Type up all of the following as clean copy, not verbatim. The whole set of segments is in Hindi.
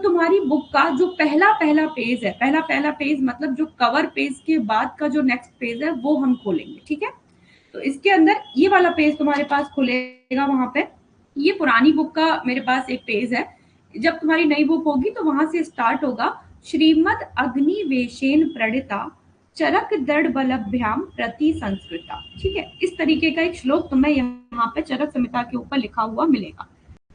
तुम्हारी बुक का जो पहला पहला पेज है, पहला पहला पेज मतलब जो कवर पेज के बाद का जो नेक्स्ट पेज है वो हम खोलेंगे, ठीक है। तो इसके अंदर ये वाला पेज तुम्हारे पास खुलेगा, वहां पे ये पुरानी बुक का मेरे पास एक पेज है। जब तुम्हारी नई बुक होगी तो वहां से स्टार्ट होगा, श्रीमद अग्निवेशेन प्रणीता चरक दृढ़ बलभ्याम प्रति संस्कृता, ठीक है। इस तरीके का एक श्लोक तुम्हें यहाँ पे चरक संहिता के ऊपर लिखा हुआ मिलेगा।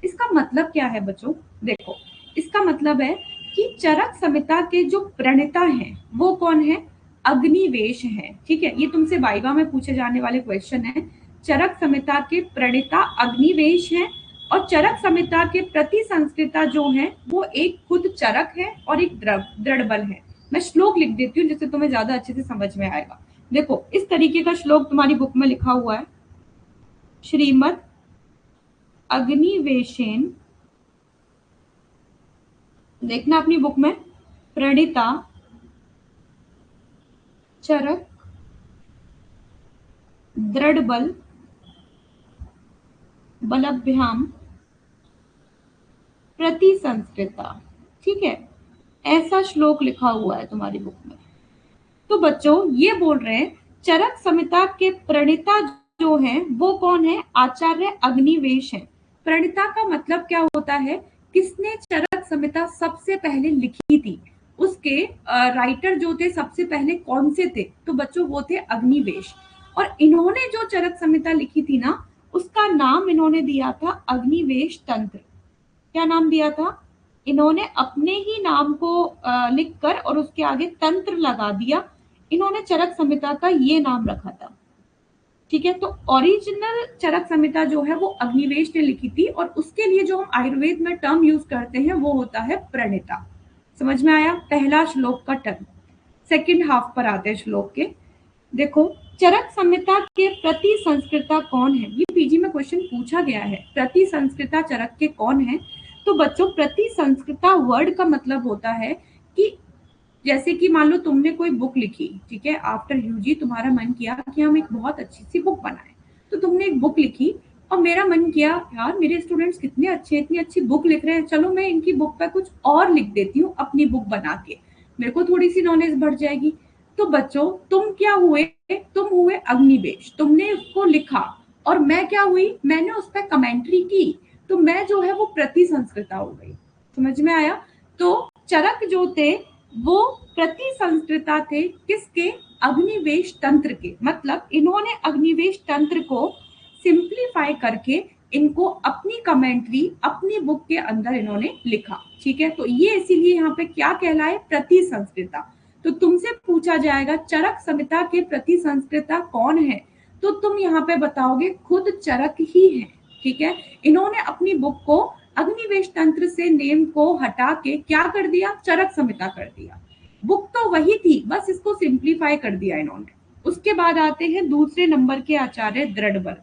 इसका मतलब क्या है बच्चों, देखो इसका मतलब है कि चरक संहिता के जो प्रणेता हैं वो कौन है, अग्निवेश है, ठीक है। ये तुमसे वाइवा में पूछे जाने वाले क्वेश्चन है। चरक संहिता के प्रणेता अग्निवेश है और चरक संहिता के प्रति संस्कृता जो है वो एक खुद चरक है और एक दृढ़ बल है। मैं श्लोक लिख देती हूँ जिससे तुम्हें ज्यादा अच्छे से समझ में आएगा। देखो इस तरीके का श्लोक तुम्हारी बुक में लिखा हुआ है, श्रीमद अग्निवेशेन, देखना अपनी बुक में, प्रणीता चरक दृढ़ बल बलभ्याम प्रति संस्कृता, ठीक है। ऐसा श्लोक लिखा हुआ है तुम्हारी बुक में। तो बच्चों ये बोल रहे हैं चरक संहिता के प्रणेता जो है वो कौन है, आचार्य अग्निवेश है। प्रणेता का मतलब क्या होता है, किसने चरक संहिता सबसे पहले लिखी थी, उसके राइटर जो थे सबसे पहले कौन से थे, तो बच्चों वो थे अग्निवेश। और इन्होंने जो चरक संहिता लिखी थी ना उसका नाम इन्होंने दिया था अग्निवेश तंत्र। क्या नाम दिया था, इन्होंने अपने ही नाम को लिखकर और उसके आगे तंत्र लगा दिया, इन्होंने चरक संहिता का ये नाम रखा था, ठीक है। तो ओरिजिनल चरक संहिता जो है वो अग्निवेश ने लिखी थी और उसके लिए जो हम आयुर्वेद में टर्म यूज करते हैं वो होता है प्रणेता। समझ में आया पहला श्लोक का टर्म। सेकंड हाफ पर आते हैं श्लोक के। देखो चरक संहिता के प्रति संस्कृता कौन है, ये पीजी में क्वेश्चन पूछा गया है, प्रति संस्कृता चरक के कौन है। तो बच्चों प्रति संस्कृता वर्ड का मतलब होता है कि जैसे कि मान लो तुमने कोई बुक लिखी, ठीक है, आफ्टर यूजी तुम्हारा मन किया कि हम एक बहुत अच्छी सी बुक बनाएं, तो तुमने एक बुक लिखी और मेरा मन किया यार मेरे स्टूडेंट्स कितने अच्छे, इतनी अच्छी बुक लिख रहे हैं, चलो मैं इनकी बुक पर कुछ और लिख देती हूँ अपनी बुक बना के, मेरे को थोड़ी सी नॉलेज बढ़ जाएगी। तो बच्चों तुम क्या हुए, तुम हुए अग्निवेश, तुमने उसको लिखा और मैं क्या हुई, मैंने उस पर कमेंट्री की, तो मैं जो है वो प्रति संस्कृता हो गई। समझ में आया। तो चरक जो थे वो प्रति संस्कृता थे किसके, अग्निवेश तंत्र के। मतलब इन्होंने अग्निवेश तंत्र को सिंप्लीफाई करके इनको अपनी कमेंट्री अपनी बुक के अंदर इन्होंने लिखा, ठीक है। तो ये इसीलिए यहाँ पे क्या कहलाए, प्रति संस्कृता। तो तुमसे पूछा जाएगा चरक संहिता के प्रति संस्कृता कौन है, तो तुम यहाँ पे बताओगे खुद चरक ही है, ठीक है। इन्होंने अपनी बुक को अग्निवेश तंत्र से नेम को हटा के क्या कर दिया, चरक संहिता कर दिया। बुक तो वही थी, बस इसको सिंप्लीफाई कर दिया इन्होंने। उसके बाद आते हैं दूसरे नंबर के आचार्य दृढ़बल।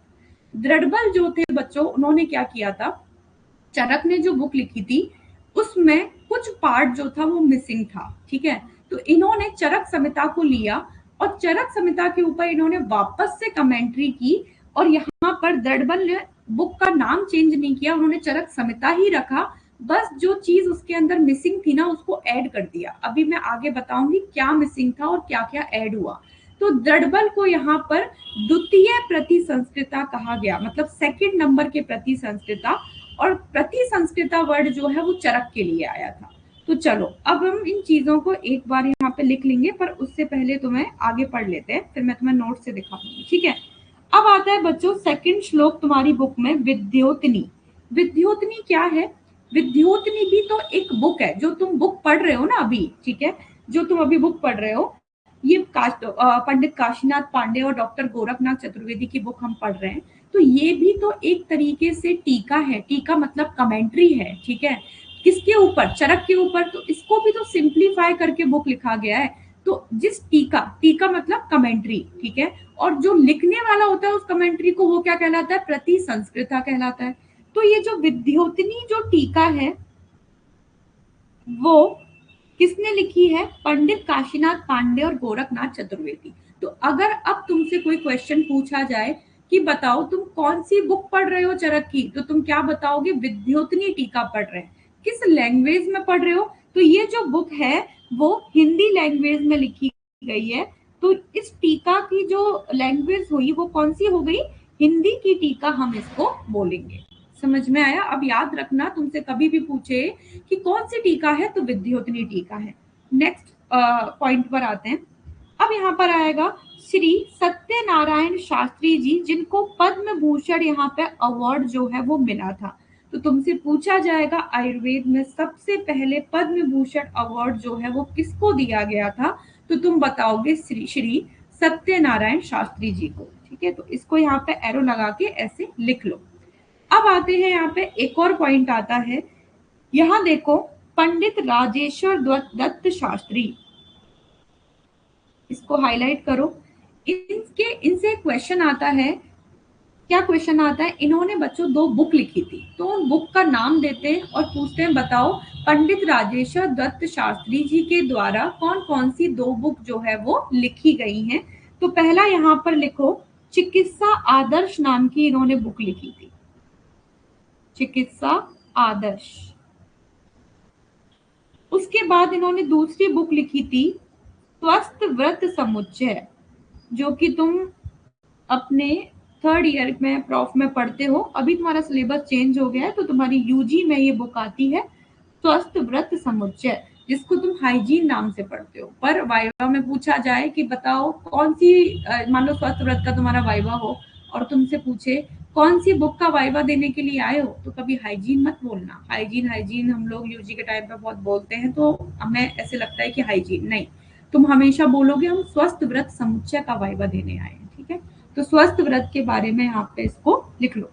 दृढ़बल जो थे बच्चों उन्होंने क्या किया था, चरक ने जो बुक लिखी थी उसमें कुछ पार्ट जो था वो मिसिंग था, ठीक है। तो इन्होंने चरक संहिता को लिया और चरक संहिता के ऊपर इन्होंने वापस से कमेंट्री की और यहाँ पर दृढ़बल ने बुक का नाम चेंज नहीं किया, उन्होंने चरक संहिता ही रखा, बस जो चीज उसके अंदर मिसिंग थी ना उसको ऐड कर दिया। अभी मैं आगे बताऊंगी क्या मिसिंग था और क्या क्या ऐड हुआ। तो दृढ़बल को यहाँ पर द्वितीय प्रति संस्कृता कहा गया, मतलब सेकंड नंबर के प्रति संस्कृता, और प्रति संस्कृता वर्ड जो है वो चरक के लिए आया था। तो चलो अब हम इन चीजों को एक बार यहाँ पे लिख लेंगे, पर उससे पहले तुम्हें आगे पढ़ लेते हैं, फिर मैं तुम्हें नोट से दिखाऊंगी, ठीक है। अब आता है बच्चों सेकंड श्लोक तुम्हारी बुक में, विद्योतनी। विद्योतनी क्या है, विद्योतनी भी तो एक बुक है जो तुम बुक पढ़ रहे हो ना अभी, ठीक है, जो तुम अभी बुक पढ़ रहे हो, ये पंडित काशीनाथ पांडे और डॉक्टर गोरखनाथ चतुर्वेदी की बुक हम पढ़ रहे हैं। तो ये भी तो एक तरीके से टीका है, टीका मतलब कमेंट्री है, ठीक है, किसके ऊपर, चरक के ऊपर। तो इसको भी तो सिंप्लीफाई करके बुक लिखा गया है। तो जिस टीका, टीका मतलब कमेंट्री, ठीक है, और जो लिखने वाला होता है उस कमेंट्री को वो क्या कहलाता है, प्रति संस्कृता कहलाता है। तो ये जो विद्योतनी जो टीका है वो किसने लिखी है, पंडित काशीनाथ पांडे और गोरखनाथ चतुर्वेदी। तो अगर अब तुमसे कोई क्वेश्चन पूछा जाए कि बताओ तुम कौन सी बुक पढ़ रहे हो चरक की, तो तुम क्या बताओगे, विद्योतनी टीका पढ़ रहे हैं। किस लैंग्वेज में पढ़ रहे हो, तो ये जो बुक है वो हिंदी लैंग्वेज में लिखी गई है। तो इस टीका की जो लैंग्वेज हुई वो कौन सी हो गई, हिंदी की टीका हम इसको बोलेंगे। समझ में आया? अब याद रखना, तुमसे कभी भी पूछे कि कौन सी टीका है तो विद्योतनी टीका है। नेक्स्ट पॉइंट पर आते हैं। अब यहाँ पर आएगा श्री सत्यनारायण शास्त्री जी, जिनको पद्म भूषण यहाँ पे अवार्ड जो है वो मिला था। तो तुमसे पूछा जाएगा आयुर्वेद में सबसे पहले पद्म भूषण अवार्ड जो है वो किसको दिया गया था, तो तुम बताओगे श्री सत्यनारायण शास्त्री जी को। ठीक है, तो इसको यहाँ पे एरो लगा के ऐसे लिख लो। अब आते हैं यहाँ पे एक और पॉइंट आता है, यहाँ देखो पंडित राजेश्वर दत्त शास्त्री, इसको हाईलाइट करो। इनसे क्वेश्चन आता है, क्या क्वेश्चन आता है, इन्होंने बच्चों 2 बुक लिखी थी, तो उन बुक का नाम देते हैं और पूछते हैं बताओ पंडित राजेश्वर दत्त शास्त्री जी के द्वारा कौन कौन सी 2 बुक जो है वो लिखी गई हैं। तो पहला यहाँ पर लिखो, चिकित्सा आदर्श नाम की इन्होंने बुक लिखी थी, चिकित्सा आदर्श। उसके बाद इन्होंने दूसरी बुक लिखी थी स्वस्थ व्रत समुच्चय, जो कि तुम अपने 3rd ईयर में प्रॉफ में पढ़ते हो। अभी तुम्हारा सिलेबस चेंज हो गया है तो तुम्हारी यूजी में ये बुक आती है स्वस्थ व्रत समुच्चय, जिसको तुम हाइजीन नाम से पढ़ते हो। पर वाइवा में पूछा जाए कि बताओ कौन सी, मान लो स्वस्थ व्रत का तुम्हारा वाइवा हो और तुमसे पूछे कौन सी बुक का वाइवा देने के लिए आए हो, तो कभी हाइजीन मत बोलना। हाइजीन हाइजीन हम लोग यूजी के टाइम पे बहुत बोलते हैं, तो हमें ऐसे लगता है कि हाइजीन नहीं, तुम हमेशा बोलोगे हम स्वस्थ व्रत समुच्चय का वाइवा देने आए हैं। ठीक है, तो स्वस्थ व्रत के बारे में यहाँ पे इसको लिख लो।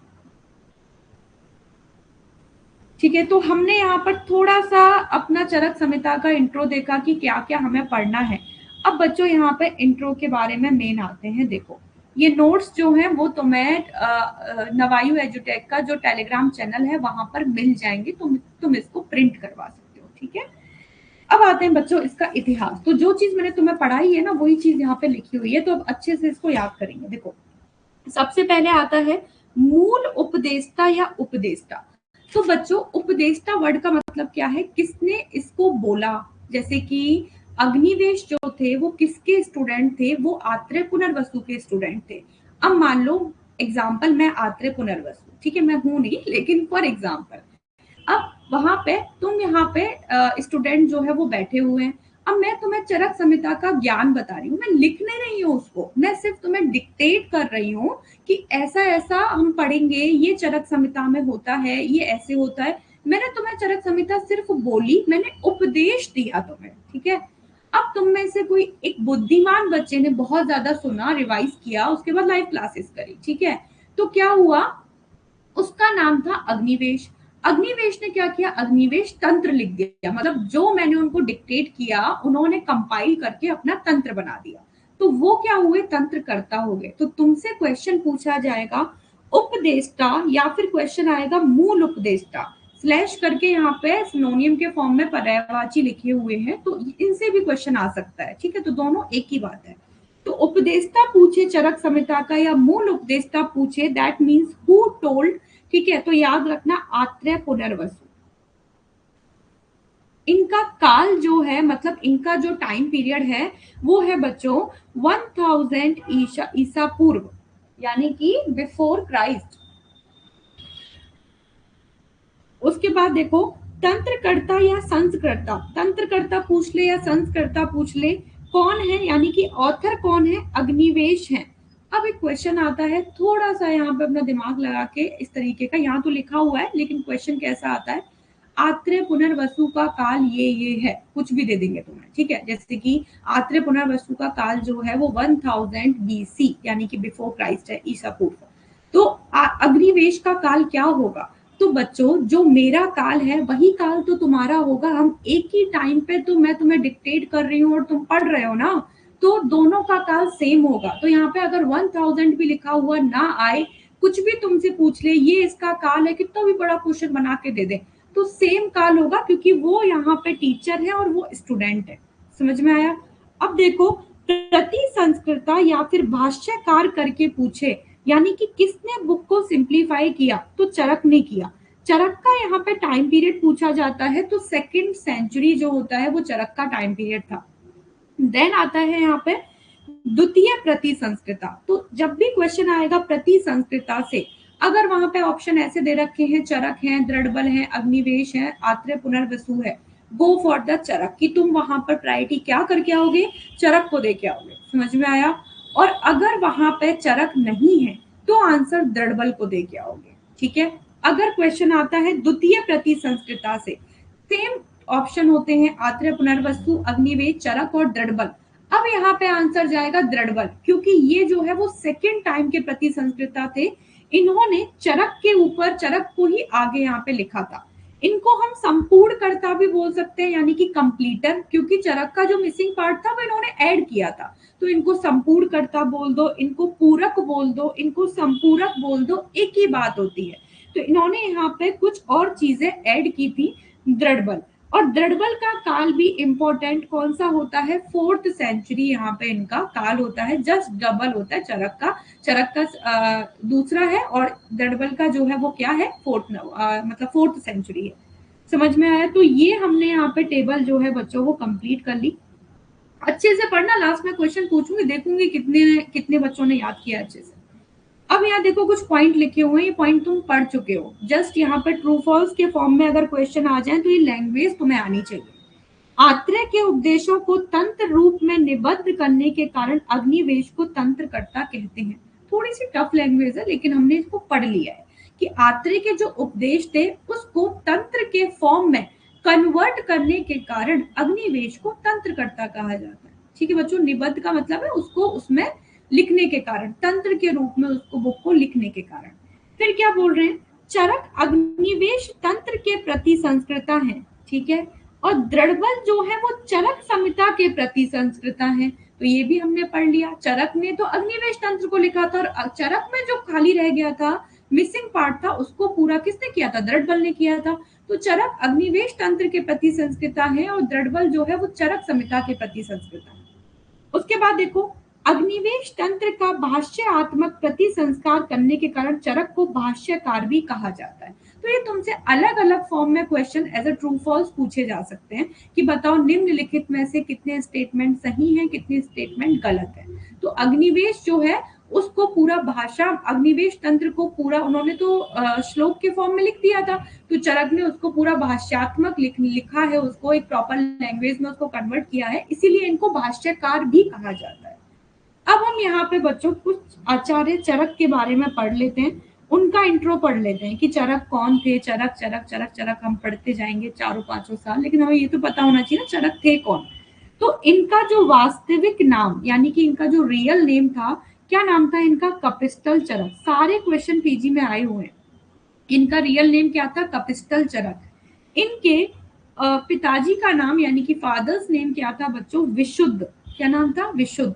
ठीक है, तो हमने यहाँ पर थोड़ा सा अपना चरक संहिता का इंट्रो देखा कि क्या क्या हमें पढ़ना है। अब बच्चों यहाँ पे इंट्रो के बारे में मेन आते हैं। देखो ये नोट्स जो हैं वो तुम्हें नवायु एजुटेक का जो टेलीग्राम चैनल है वहां पर मिल जाएंगे, तुम इसको प्रिंट करवा सकते हो। ठीक है, अब आते हैं बच्चों इसका इतिहास। तो जो चीज मैंने तुम्हें पढ़ाई है ना वही चीज यहाँ पे लिखी हुई है, तो अब अच्छे से इसको याद करेंगे। देखो सबसे पहले आता है मूल उपदेष्टा या उपदेष्टा। तो बच्चों उपदेष्टा वर्ड का मतलब क्या है, किसने इसको बोला। जैसे कि अग्निवेश जो थे वो किसके स्टूडेंट थे, वो आत्रेय पुनर्वसु के स्टूडेंट थे। अब मान लो एग्जाम्पल मैं आत्रेय पुनर्वसु, ठीक है मैं हूं नहीं लेकिन फॉर एग्जाम्पल, अब वहां पे तुम यहाँ पे स्टूडेंट जो है वो बैठे हुए हैं। अब मैं तुम्हें चरक संहिता का ज्ञान बता रही हूँ, मैं लिख नहीं रही हूँ उसको, मैं सिर्फ तुम्हें डिक्टेट कर रही हूँ कि ऐसा ऐसा हम पढ़ेंगे, ये चरक संहिता में होता है, ये ऐसे होता है। मैंने तुम्हें चरक संहिता सिर्फ बोली, मैंने उपदेश दिया तुम्हें। ठीक है, अब तुम में से कोई एक बुद्धिमान बच्चे ने बहुत ज्यादा सुना, रिवाइज किया, उसके बाद लाइव क्लासेस करी। ठीक है, तो क्या हुआ, उसका नाम था अग्निवेश। अग्निवेश ने क्या किया, अग्निवेश तंत्र लिख दिया, मतलब जो मैंने उनको डिक्टेट किया उन्होंने कंपाइल करके अपना तंत्र बना दिया, तो वो क्या हुए, तंत्र करता हो गए। तो तुमसे क्वेश्चन पूछा जाएगा उपदेष्टा या फिर क्वेश्चन आएगा मूल उपदेष्टा, स्लैश करके यहाँ पे सिनोनियम के फॉर्म में पर्यायवाची लिखे हुए हैं, तो इनसे भी क्वेश्चन आ सकता है। ठीक है, तो दोनों एक ही बात है। तो उपदेष्टा पूछे चरक संहिता का या मूल उपदेष्टा पूछे, दैट मीन्स हु टोल्ड। ठीक है, तो याद रखना आत्रेय पुनर्वसु। इनका काल जो है, मतलब इनका जो टाइम पीरियड है वो है बच्चों 1000 ईसा पूर्व, यानी कि बिफोर क्राइस्ट। उसके बाद देखो तंत्रकर्ता या संस्कर्ता, तंत्रकर्ता पूछ ले या संस्कर्ता पूछ ले, कौन है, यानी कि ऑथर कौन है, अग्निवेश है। अब एक क्वेश्चन आता है, थोड़ा सा यहाँ पे अपना दिमाग लगा के इस तरीके का, यहाँ तो लिखा हुआ है लेकिन क्वेश्चन कैसा आता है, आत्रेय पुनर्वसु का काल ये है, कुछ भी दे देंगे तुम्हें। ठीक है, जैसे कि आत्रेय पुनर्वसु का काल जो है वो 1000 BC यानी कि बिफोर क्राइस्ट है, ईसा पूर्व। तो अग्निवेश का काल क्या होगा, तो बच्चों जो मेरा काल है वही काल तो तुम्हारा होगा। हम एक ही टाइम पे, तो मैं तुम्हें डिक्टेट कर रही हूँ और तुम पढ़ रहे हो ना, तो दोनों का काल सेम होगा। तो यहाँ पे अगर 1000 भी लिखा हुआ ना आए, कुछ भी तुमसे पूछ ले ये इसका काल है, कितना भी बड़ा क्वेश्चन बना के दे दे, तो सेम काल होगा, क्योंकि वो यहाँ पे टीचर है और वो स्टूडेंट है। समझ में आया? अब देखो प्रति संस्कृता या फिर भाष्यकार करके पूछे, यानी कि किसने बुक को सिंप्लीफाई किया, तो चरक ने किया। चरक का यहाँ पे टाइम पीरियड पूछा जाता है तो 2nd सेंचुरी जो होता है वो चरक का टाइम पीरियड था। देन आता है यहाँ पे द्वितीय प्रति संस्कृता। तो जब भी क्वेश्चन आएगा प्रति संस्कृता से, अगर वहां पे ऑप्शन ऐसे दे रखे हैं चरक है, दृढ़बल है, अग्निवेश है, आत्रेय पुनर्वसु है, गो फॉर द चरक, कि तुम वहां पर प्रायोरिटी क्या करके आओगे, चरक को देके आओगे। समझ में आया? और अगर वहां पे चरक नहीं है तो आंसर दृढ़बल को देके आओगे। ठीक है। अगर क्वेश्चन आता है द्वितीय प्रति संस्कृता से, सेम ऑप्शन होते हैं आत्रेय पुनर्वसु, अग्निवेश, चरक और दृढ़बल। अब यहाँ पे आंसर जाएगा दृढ़बल, क्योंकि ये जो है वो 2nd टाइम के प्रति संस्कृता थे। इन्होंने चरक के ऊपर चरक को ही आगे यहाँ पे लिखा था। इनको हम संपूर्ण कर्ता भी बोल सकते हैं, यानी कि कंप्लीटर, क्योंकि चरक का जो मिसिंग पार्ट था वो इन्होंने ऐड किया था। तो इनको संपूर्ण कर्ता बोल दो, इनको पूरक बोल दो, इनको संपूरक बोल दो, एक ही बात होती है। तो इन्होंने यहाँ पे कुछ और चीजें ऐड की थी दृढ़बल। और दृढ़बल का काल भी इंपॉर्टेंट कौन सा होता है, 4th सेंचुरी यहाँ पे इनका काल होता है, जस्ट डबल होता है चरक का। चरक का दूसरा है और दृढ़बल का जो है वो क्या है, 4th सेंचुरी है। समझ में आया? तो ये हमने यहाँ पे टेबल जो है बच्चों को कंप्लीट कर ली। अच्छे से पढ़ना, लास्ट में क्वेश्चन पूछूंगी, देखूंगी कितने कितने बच्चों ने याद किया अच्छे से। अब यहाँ देखो कुछ पॉइंट लिखे हुए हैं, ये पॉइंट तुम पढ़ चुके हो। जस्ट यहाँ पे ट्रू फॉल्स के फॉर्म में अगर क्वेश्चन आ जाए तो ये लैंग्वेज तुम्हें आनी चाहिए। आत्रेय के उपदेशों को तंत्र रूप में निबद्ध करने के कारण अग्निवेश को तंत्रकर्ता कहते हैं। थोड़ी सी टफ लैंग्वेज है लेकिन हमने इसको पढ़ लिया है कि आत्रेय के जो उपदेश थे उसको तंत्र के फॉर्म में कन्वर्ट करने के कारण अग्निवेश को तंत्रकर्ता कहा जाता है। ठीक है बच्चों, निबद्ध का मतलब है उसको उसमें लिखने के कारण, तंत्र के रूप में उसको बुक को लिखने के कारण। फिर क्या बोल रहे हैं, चरक अग्निवेश तंत्र के प्रति संस्कृता है। ठीक है। और दृढ़बल जो है वो चरक संहिता के प्रति संस्कृता है। तो ये भी हमने पढ़ लिया। चरक ने तो अग्निवेश तंत्र को लिखा था और चरक में जो खाली रह गया था, मिसिंग पार्ट था, उसको पूरा किसने किया था, दृढ़बल ने किया था। तो चरक अग्निवेश तंत्र के प्रति संस्कृता है और दृढ़बल जो है वो चरक संहिता के प्रति संस्कृता है। उसके बाद देखो, अग्निवेश तंत्र का भाष्यात्मक प्रति संस्कार करने के कारण चरक को भाष्यकार भी कहा जाता है। तो ये तुमसे अलग अलग फॉर्म में question as a true false पूछे जा सकते हैं कि बताओ निम्नलिखित में से कितने स्टेटमेंट सही हैं, कितने स्टेटमेंट गलत है। तो अग्निवेश जो है उसको पूरा भाषा, अग्निवेश तंत्र को पूरा उन्होंने तो श्लोक के फॉर्म में लिख दिया था, तो चरक ने उसको पूरा भाष्यात्मक लिखा है, उसको एक प्रॉपर लैंग्वेज में उसको कन्वर्ट किया है, इसीलिए इनको भाष्यकार भी कहा जाता है। अब हम यहाँ पे बच्चों कुछ आचार्य चरक के बारे में पढ़ लेते हैं, उनका इंट्रो पढ़ लेते हैं कि चरक कौन थे। चरक चरक चरक चरक हम पढ़ते जाएंगे 4-5 साल, लेकिन हमें ये तो पता होना चाहिए ना चरक थे कौन। तो इनका जो वास्तविक नाम, यानी कि इनका जो रियल नेम था, क्या नाम था इनका, कपिस्टल चरक। सारे क्वेश्चन पीजी में आए हुए हैं। इनका रियल नेम क्या था, कपिस्टल चरक। इनके पिताजी का नाम यानी कि फादर्स नेम क्या था बच्चों, विशुद्ध। क्या नाम था, विशुद्ध।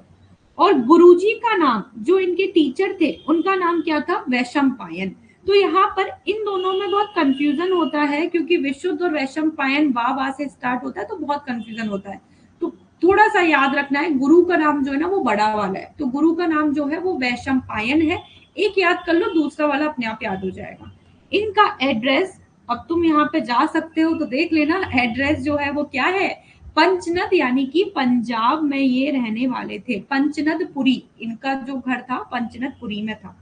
और गुरुजी का नाम, जो इनके टीचर थे उनका नाम क्या था, वैशंपायन। तो यहाँ पर इन दोनों में बहुत कंफ्यूजन होता है, क्योंकि विशुद्ध और वैशंपायन वा से स्टार्ट होता है, तो बहुत कंफ्यूजन होता है। तो थोड़ा सा याद रखना है, गुरु का नाम जो है ना वो बड़ा वाला है, तो गुरु का नाम जो है वो वैशंपायन है। एक याद कर लो, दूसरा वाला अपने आप याद हो जाएगा। इनका एड्रेस, अब तुम यहाँ पे जा सकते हो तो देख लेना, एड्रेस जो है वो क्या है, पंचनद, यानी कि पंजाब में ये रहने वाले थे। पंचनदपुरी इनका जो घर था, पंचनदपुरी में था।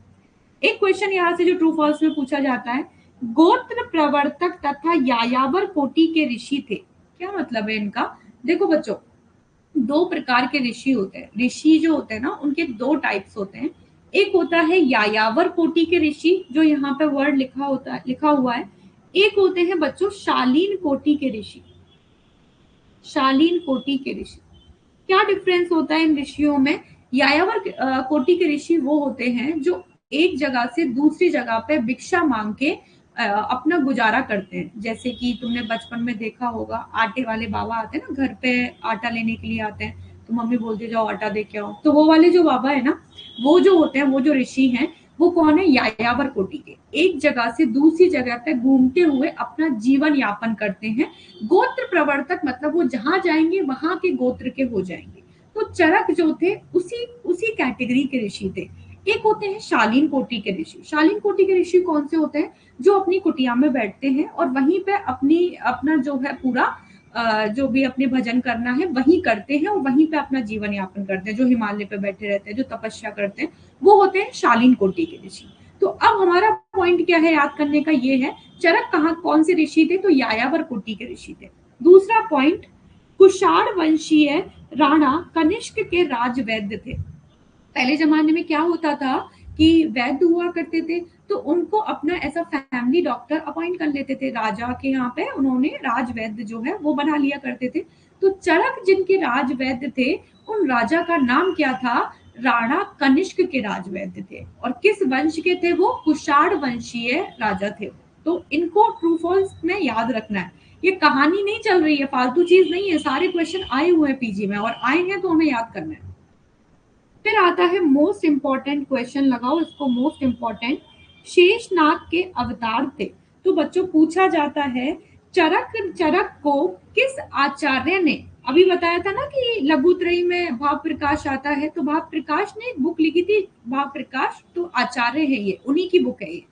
एक क्वेश्चन यहाँ से जो ट्रू फॉल्स में पूछा जाता है, गोत्र प्रवर्तक तथा यायावर कोटि के ऋषि थे। क्या मतलब है इनका, देखो बच्चों, 2 प्रकार के ऋषि होते हैं। ऋषि जो होते हैं ना उनके 2 टाइप्स होते हैं। एक होता है यायावर कोटि के ऋषि, जो यहाँ पे वर्ड लिखा हुआ है। एक होते हैं बच्चों शालीन कोटि के ऋषि। शालीन कोटि के ऋषि, क्या डिफरेंस होता है इन ऋषियों में। यायावर कोटि के ऋषि वो होते हैं जो एक जगह से दूसरी जगह पे भिक्षा मांग के अपना गुजारा करते हैं। जैसे कि तुमने बचपन में देखा होगा, आटे वाले बाबा आते हैं ना घर पे, आटा लेने के लिए आते हैं, तो मम्मी बोलती जाओ आटा दे के आओ। तो वो वाले जो बाबा है ना, वो जो होते हैं, वो जो ऋषि हैं, वो कौन है, यायावर कोटि के। एक जगह से दूसरी जगह पे घूमते हुए अपना जीवन यापन करते हैं। गोत्र प्रवर्तक मतलब वो जहां जाएंगे वहां के गोत्र के हो जाएंगे। तो चरक जो थे उसी कैटेगरी के ऋषि थे। एक होते हैं शालीन कोटि के ऋषि। शालीन कोटि के ऋषि कौन से होते हैं? जो अपनी कुटिया में बैठते हैं और वहीं पे अपना जो है पूरा जो भी अपने भजन करना है वहीं करते हैं और वहीं पे अपना जीवन यापन करते हैं। जो हिमालय पे बैठे रहते हैं, जो तपस्या करते हैं, वो होते हैं शालीन कोटि के ऋषि। तो अब हमारा पॉइंट क्या है याद करने का, ये है चरक कौन से ऋषि थे? तो यायावर कोटि के ऋषि थे। दूसरा पॉइंट, कुषाण वंशीय राणा कनिष्क के राजवैद्य थे। पहले जमाने में क्या होता था कि वैद्य हुआ करते थे, तो उनको अपना ऐसा फैमिली डॉक्टर अपॉइंट कर लेते थे राजा के यहाँ पे, उन्होंने राजवैद्य जो है वो बना लिया करते थे। तो चरक जिनके राजवैद्य थे, उन राजा का नाम क्या था? राणा कनिष्क के राजवैद्य थे। और किस वंश के थे वो? कुषाण वंशीय राजा थे। तो इनको ट्रू फॉल्स में याद रखना है। ये कहानी नहीं चल रही है, फालतू चीज नहीं है, सारे क्वेश्चन आए हुए हैं पीजी में और आए हैं तो हमें याद करना है। फिर आता है मोस्ट इंपॉर्टेंट क्वेश्चन, लगाओ इसको मोस्ट इंपॉर्टेंट। शेषनाग के अवतार थे। तो बच्चों पूछा जाता है चरक चरक को किस आचार्य ने, अभी बताया था ना कि लघुत्रयी में भाव प्रकाश आता है, तो भाव प्रकाश ने एक बुक लिखी थी भाव प्रकाश, तो आचार्य है ये, उन्हीं की बुक है ये।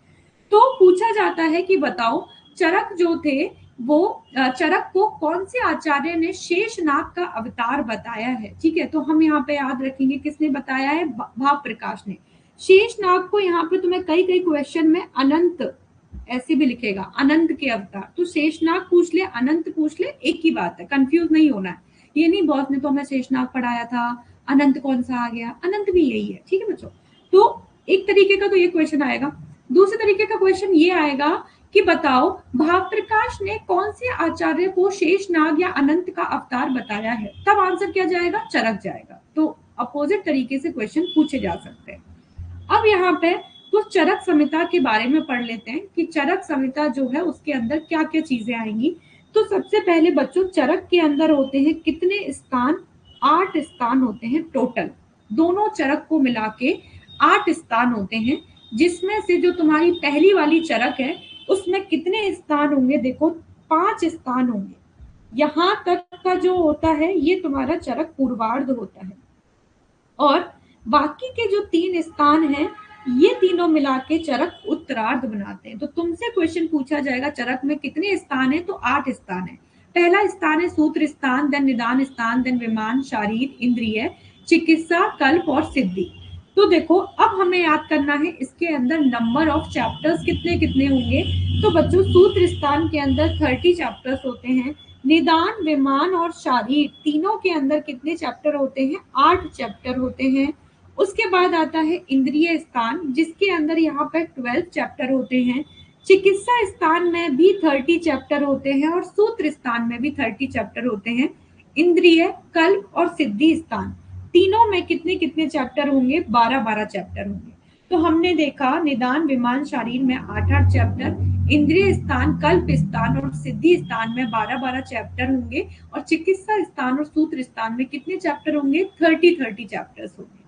तो पूछा जाता है कि बताओ चरक जो थे वो चरक को कौन से आचार्य ने शेषनाग का अवतार बताया है? ठीक है, तो हम यहाँ पे याद रखेंगे किसने बताया है? भाव प्रकाश ने। शेषनाग को यहाँ पे तुम्हें कई कई क्वेश्चन में अनंत ऐसे भी लिखेगा, अनंत के अवतार। तो शेषनाग पूछ ले, अनंत पूछ ले, एक ही बात है, कंफ्यूज नहीं होना है। ये नहीं बॉस ने तो हमें शेषनाग पढ़ाया था, अनंत कौन सा आ गया? अनंत भी यही है। ठीक है बच्चों, तो एक तरीके का तो ये क्वेश्चन आएगा। दूसरे तरीके का क्वेश्चन ये आएगा कि बताओ भाव प्रकाश ने कौन से आचार्य को शेषनाग या अनंत का अवतार बताया है? तब आंसर क्या जाएगा? चरक जाएगा। तो अपोजिट तरीके से क्वेश्चन पूछे जा सकते हैं। अब यहाँ पे कुछ चरक संहिता के बारे में पढ़ लेते हैं कि चरक संहिता जो है उसके अंदर क्या क्या चीजें आएंगी। तो सबसे पहले बच्चों, चरक के अंदर होते हैं कितने स्थान? 8 स्थान होते हैं टोटल। दोनों चरक को मिला के 8 स्थान होते हैं, जिसमें से जो तुम्हारी पहली वाली चरक है उसमें कितने स्थान होंगे? देखो 5 स्थान होंगे। यहाँ तक का जो होता है ये तुम्हारा चरक पूर्वार्ध होता है, और बाकी के जो 3 स्थान हैं ये तीनों मिला के चरक उत्तरार्ध बनाते हैं। तो तुमसे क्वेश्चन पूछा जाएगा चरक में कितने स्थान है? तो 8 स्थान है। पहला स्थान है सूत्र स्थान, देन निदान स्थान, देन विमान, शारीर, इंद्रिय, चिकित्सा, कल्प और सिद्धि। तो देखो अब हमें याद करना है इसके अंदर नंबर ऑफ चैप्टर्स कितने कितने होंगे। तो बच्चों सूत्र स्थान के अंदर 30 चैप्टर्स होते हैं। निदान, विमान और शारीर तीनों के अंदर कितने चैप्टर होते हैं? 8 चैप्टर होते हैं। उसके बाद आता है इंद्रिय स्थान, जिसके अंदर यहाँ पर 12 चैप्टर होते हैं। चिकित्सा स्थान में भी 30 चैप्टर होते हैं और सूत्र स्थान में भी 30 चैप्टर होते हैं। इंद्रिय, कल्प और सिद्धि स्थान तीनों में कितने कितने चैप्टर होंगे? 12-12 चैप्टर होंगे। तो हमने देखा निदान, विमान, शारीर में 8-8 चैप्टर, इंद्रिय स्थान, कल्प स्थान और सिद्धि स्थान में 12-12 चैप्टर होंगे, और चिकित्सा स्थान और सूत्र स्थान में कितने चैप्टर होंगे? 30-30 चैप्टर्स होंगे।